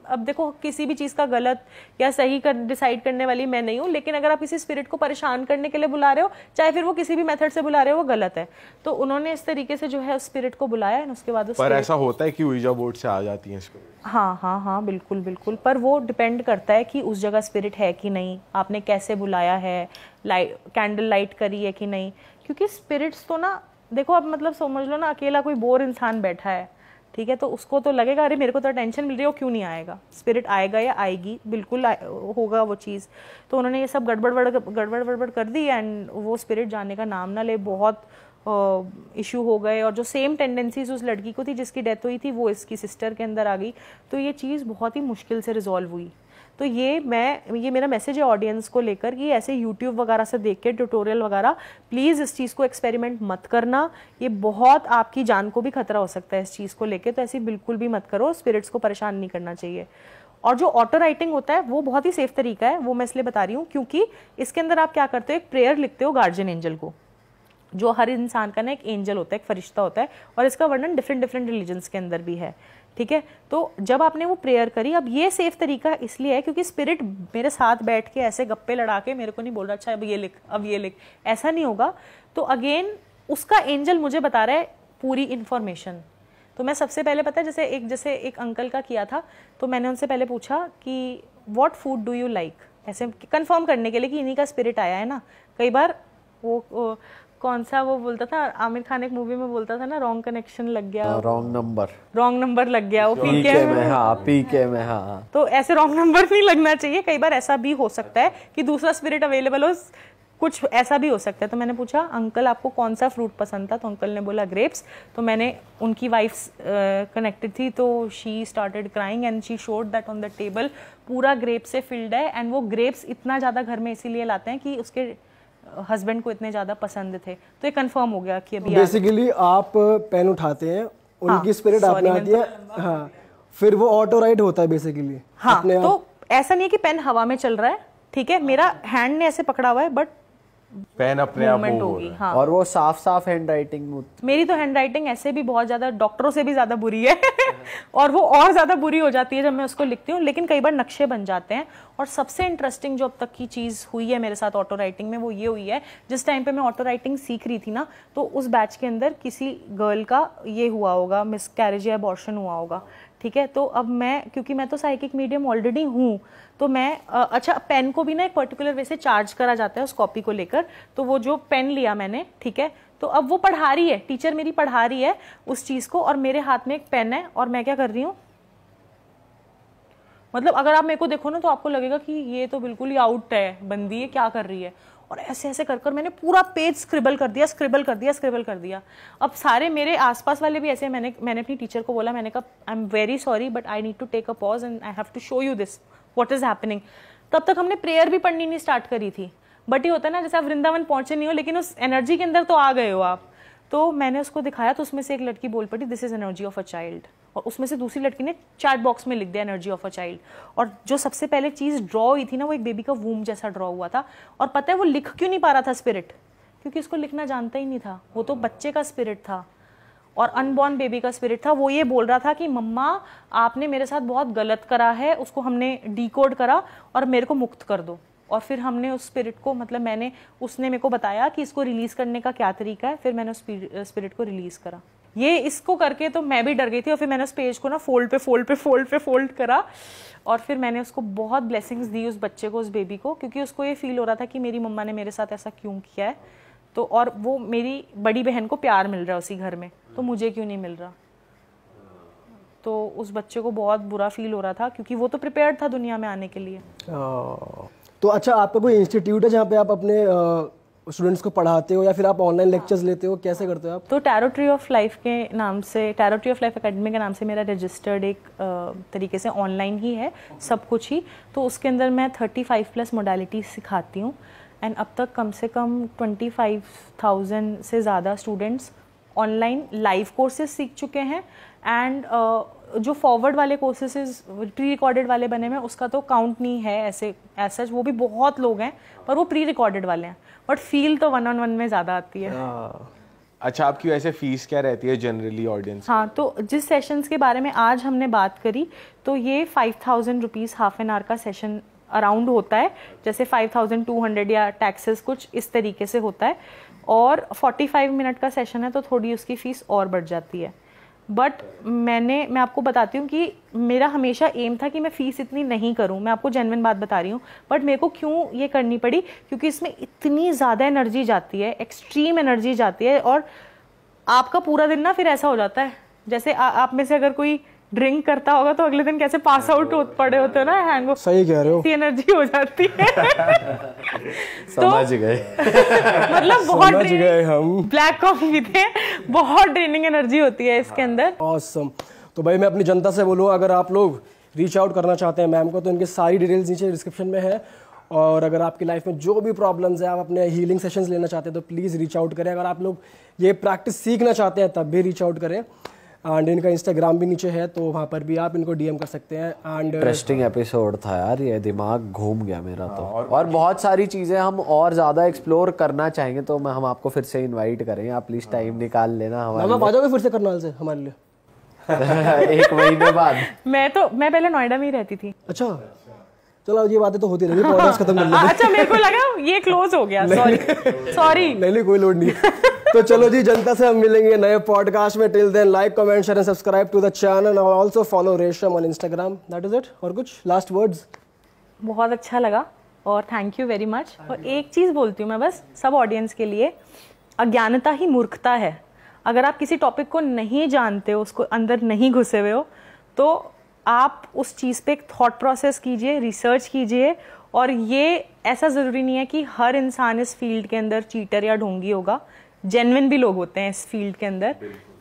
अब देखो, किसी भी चीज़ का गलत या सही डिसाइड करने वाली मैं नहीं हूँ, लेकिन अगर आप किसी स्पिरिट को परेशान करने के लिए बुला रहे हो, चाहे फिर वो किसी भी मेथड से बुला रहे हो, वो गलत है। तो उन्होंने इस तरीके से जो है उस स्पिरिट को बुलाया, उसके बाद पर ऐसा होता है कि ओजुआ बोर्ड से आ जाती है स्पिरिट? हाँ, बिल्कुल। पर वो डिपेंड करता है कि उस जगह स्पिरिट है कि नहीं, आपने कैसे बुलाया है, कैंडल लाइट करी है कि नहीं। क्योंकि स्पिरिट्स तो ना देखो, अब मतलब समझ लो ना, अकेला कोई बोर इंसान बैठा है, ठीक है, तो उसको तो लगेगा अरे मेरे को तो टेंशन मिल रही है, वो क्यों नहीं आएगा। स्पिरिट आएगा या आएगी, बिल्कुल होगा वो चीज़। तो उन्होंने ये सब गड़बड़ कर दी, एंड वो स्पिरिट जाने का नाम ना ले, बहुत इशू हो गए। और जो सेम टेंडेंसीज उस लड़की को थी जिसकी डेथ हुई थी, वो इसकी सिस्टर के अंदर आ गई। तो ये चीज़ बहुत ही मुश्किल से रिजॉल्व हुई। तो ये मेरा मैसेज है ऑडियंस को लेकर कि ऐसे यूट्यूब वगैरह से देख के ट्यूटोरियल वगैरह, प्लीज़ इस चीज़ को एक्सपेरिमेंट मत करना, ये बहुत आपकी जान को भी खतरा हो सकता है इस चीज़ को लेके। तो ऐसी बिल्कुल भी मत करो, स्पिरिट्स को परेशान नहीं करना चाहिए। और जो ऑटो राइटिंग होता है वो बहुत ही सेफ तरीका है, वो मैं इसलिए बता रही हूँ क्योंकि इसके अंदर आप क्या करते हो, एक प्रेयर लिखते हो गार्जियन एंजल को, जो हर इंसान का ना एक एंजल होता है, एक फरिश्ता होता है, और इसका वर्णन डिफरेंट रिलीजन्स के अंदर भी है, ठीक है। तो जब आपने वो प्रेयर करी, अब ये सेफ तरीका इसलिए है क्योंकि स्पिरिट मेरे साथ बैठ के ऐसे गप्पे लड़ा के मेरे को नहीं बोल रहा अच्छा अब ये लिख, अब ये लिख, ऐसा नहीं होगा। तो अगेन उसका एंजल मुझे बता रहा है पूरी इन्फॉर्मेशन। तो मैं सबसे पहले पता है जैसे एक अंकल का किया था, तो मैंने उनसे पहले पूछा कि what food do you like, ऐसे कंफर्म करने के लिए कि इन्हीं का स्पिरिट आया है ना। कई बार वो कौन सा वो बोलता था, आमिर खान एक मूवी में बोलता था ना, रॉन्ग कनेक्शन लग गया, रॉन्ग नंबर लग गया, वो पीके में, हाँ पीके में, हाँ। तो ऐसे रॉन्ग नंबर नहीं लगना चाहिए। कई बार ऐसा भी हो सकता है कि दूसरा स्पिरिट अवेलेबल हो, कुछ ऐसा भी हो सकता है। तो मैंने पूछा अंकल आपको कौन सा फ्रूट पसंद था, तो अंकल ने बोला ग्रेप्स। तो मैंने, उनकी वाइफ कनेक्टेड थी, तो she started crying and she showed that on the table, पूरा ग्रेप से फिल्ड है। एंड वो ग्रेप्स इतना ज़्यादा घर में इसीलिए लाते हैं कि उसके हस्बैंड को इतने ज़्यादा पसंद थे। तो ये कंफर्म हो गया कि अभी बेसिकली आप पेन उठाते हैं, उनकी स्पिरिट आप में आती है, हाँ, फिर वो ऑटो राइट होता है बेसिकली। हाँ, तो ऐसा नहीं है कि पेन हवा में चल रहा है, ठीक है, मेरा हैंड ने ऐसे पकड़ा हुआ है, बट पेन अपने आप मूवमेंट होगी। हाँ, और वो साफ हैंड राइटिंग। मेरी तो हैंड राइटिंग ऐसे भी बहुत ज्यादा, डॉक्टरों से भी ज्यादा बुरी है और वो और ज्यादा बुरी हो जाती है जब मैं उसको लिखती हूँ, लेकिन कई बार नक्शे बन जाते हैं। और सबसे इंटरेस्टिंग जो अब तक की चीज हुई है मेरे साथ ऑटो राइटिंग में, वो ये हुई है, जिस टाइम पे मैं ऑटो राइटिंग सीख रही थी ना, तो उस बैच के अंदर किसी गर्ल का ये हुआ होगा, मिसकैरेज या अबॉर्शन हुआ होगा, ठीक है। तो अब मैं, क्योंकि मैं तो साइकिक मीडियम ऑलरेडी हूँ, तो मैं अच्छा, पेन को भी ना एक पर्टिकुलर वे से चार्ज करा जाता है उस कॉपी को लेकर। तो वो जो पेन लिया मैंने, ठीक है, तो अब वो पढ़ा रही है, टीचर मेरी पढ़ा रही है उस चीज को, और मेरे हाथ में एक पेन है, और मैं क्या कर रही हूँ, मतलब अगर आप मेरे को देखो ना तो आपको लगेगा कि ये तो बिल्कुल ही आउट है बंदी, है क्या कर रही है। और ऐसे ऐसे कर मैंने पूरा पेज स्क्रिबल कर दिया। अब सारे मेरे आसपास वाले भी ऐसे, मैंने अपनी टीचर को बोला, मैंने कहा I am very sorry but I need to take a pause and I have to show you this what is happening. तब तक हमने प्रेयर भी पढ़नी नहीं स्टार्ट करी थी, बट ये होता है ना जैसे आप वृंदावन पहुंचे नहीं हो लेकिन उस एनर्जी के अंदर तो आ गए हो आप। तो मैंने उसको दिखाया, तो उसमें से एक लड़की बोल पड़ी this is energy of a child, और उसमें से दूसरी लड़की ने चैट बॉक्स में लिख दिया एनर्जी ऑफ अ चाइल्ड। और जो सबसे पहले चीज ड्रॉ हुई थी ना, वो एक बेबी का वूम जैसा ड्रॉ हुआ था। और पता है वो लिख क्यों नहीं पा रहा था स्पिरिट, क्योंकि उसको लिखना जानता ही नहीं था, वो तो बच्चे का स्पिरिट था और अनबॉर्न बेबी का स्पिरिट था। वो ये बोल रहा था कि मम्मा आपने मेरे साथ बहुत गलत करा है, उसको हमने डिकोड करा और मेरे को मुक्त कर दो। और फिर हमने उस स्पिरिट को, मतलब उसने मेरे को बताया कि इसको रिलीज करने का क्या तरीका है, फिर मैंने उस स्पिरिट को रिलीज करा। ये इसको करके तो मैं भी डर गई थी, और फिर मैंने उस पेज को ना फोल्ड करा, और फिर मैंने उसको बहुत ब्लेसिंग्स दी उस बच्चे को, उस बेबी को, क्योंकि उसको ये फील हो रहा था कि मेरी मम्मा ने मेरे साथ ऐसा क्यों किया है। तो और वो मेरी बड़ी बहन को प्यार मिल रहा है उसी घर में, तो मुझे क्यों नहीं मिल रहा। तो उस बच्चे को बहुत बुरा फील हो रहा था, क्योंकि वो तो प्रिपेयर्ड था दुनिया में आने के लिए। तो अच्छा, आपका कोई इंस्टीट्यूट है जहाँ पे आप अपने स्टूडेंट्स को पढ़ाते हो, या फिर आप ऑनलाइन लेक्चर्स लेते हो, कैसे करते हो आप? तो टैरो ट्री ऑफ लाइफ के नाम से, tarot tree of life academy के नाम से मेरा रजिस्टर्ड एक तरीके से ऑनलाइन ही है सब कुछ ही। तो उसके अंदर मैं 35+ मोडालिटी सिखाती हूँ, एंड अब तक कम से कम 25,000 से ज़्यादा स्टूडेंट्स ऑनलाइन लाइव कोर्सेज सीख चुके हैं। एंड जो फॉरवर्ड वाले कोर्सेज प्री रिकॉर्डेड वाले बने हुए, उसका तो काउंट नहीं है ऐसे सच, वो भी बहुत लोग हैं, पर वो प्री रिकॉर्डेड वाले हैं, बट फील तो 1-on-1 में ज़्यादा आती है। अच्छा, आपकी वैसे फीस क्या रहती है जनरली ऑडियंस? हाँ, तो जिस सेशंस के बारे में आज हमने बात करी, तो ये 5,000 रुपीज़ हाफ एन आवर का सेशन अराउंड होता है, जैसे 5,200 या टैक्सेस कुछ इस तरीके से होता है। और 45 मिनट का सेशन है, तो थोड़ी उसकी फ़ीस और बढ़ जाती है। बट मैं आपको बताती हूँ कि मेरा हमेशा एम था कि मैं फ़ीस इतनी नहीं करूँ, मैं आपको जेन्युइन बात बता रही हूँ। बट मेरे को क्यों ये करनी पड़ी, क्योंकि इसमें इतनी ज़्यादा एनर्जी जाती है, एक्सट्रीम एनर्जी जाती है, और आपका पूरा दिन ना फिर ऐसा हो जाता है जैसे आप में से अगर कोई ड्रिंक करता होगा तो अगले दिन कैसे पास आउट पड़े होते हो ना, हैंगओवर, सही कह रहे हो, इतनी एनर्जी हो जाती है। समझ गए मतलब बहुत समझ गए हम। ब्लैक कॉफी पीते हैं, बहुत ड्रेनिंग एनर्जी होती है इसके अंदर। ऑसम। तो भाई मैं अपनी जनता से बोलूँ, अगर आप लोग रीच आउट करना चाहते हैं मैम को, तो इनकी सारी डिटेल्स नीचे डिस्क्रिप्शन में है। और अगर आपकी लाइफ में जो भी प्रॉब्लम्स है, आप अपने हीलिंग सेशंस लेना चाहते हैं, तो प्लीज़ रीच आउट करें। अगर आप लोग ये प्रैक्टिस सीखना चाहते हैं तब भी रीच आउट करें। एंड इनका इंस्टाग्राम भी नीचे है, तो वहाँ पर भी आप इनको डीएम कर सकते हैं। एंड इंटरेस्टिंग एपिसोड था यार, ये दिमाग घूम गया मेरा तो। और बहुत सारी चीज़ें हम और ज़्यादा एक्सप्लोर करना चाहेंगे, तो हम आपको फिर से इनवाइट करेंगे, आप प्लीज़ टाइम निकाल लेना हमारे आप आ जाओगे फिर से करनाल से हमारे लिए। 1 महीने बाद। मैं पहले नोएडा में ही रहती थी। अच्छा, चलो ये बातें तो होती रहेगी, पॉडकास्ट खत्म कर लेते। अच्छा, मेरे को लगा ये क्लोज हो गया, सॉरी। नहीं, कोई लोड नहीं। तो चलो जी, जनता से हम मिलेंगे नए पॉडकास्ट में। Till then like, comment, share and subscribe to the channel और also follow Resham on Instagram. That is it. और कुछ लास्ट वर्ड्स? बहुत अच्छा लगा और थैंक यू वेरी मच। और एक चीज़ बोलती हूँ मैं बस सब ऑडियंस के लिए, अज्ञानता ही मूर्खता है। अगर आप किसी टॉपिक को नहीं जानते हो, उसको अंदर नहीं घुसे हुए हो, तो आप उस चीज़ पे एक थॉट प्रोसेस कीजिए, रिसर्च कीजिए। और ये ऐसा ज़रूरी नहीं है कि हर इंसान इस फील्ड के अंदर चीटर या ढोंगी होगा, जेन्युइन भी लोग होते हैं इस फील्ड के अंदर।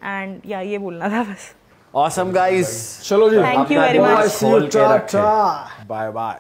एंड या ये बोलना था बस। ऑसम गाइस, चलो जी, thank you very much. Bye bye.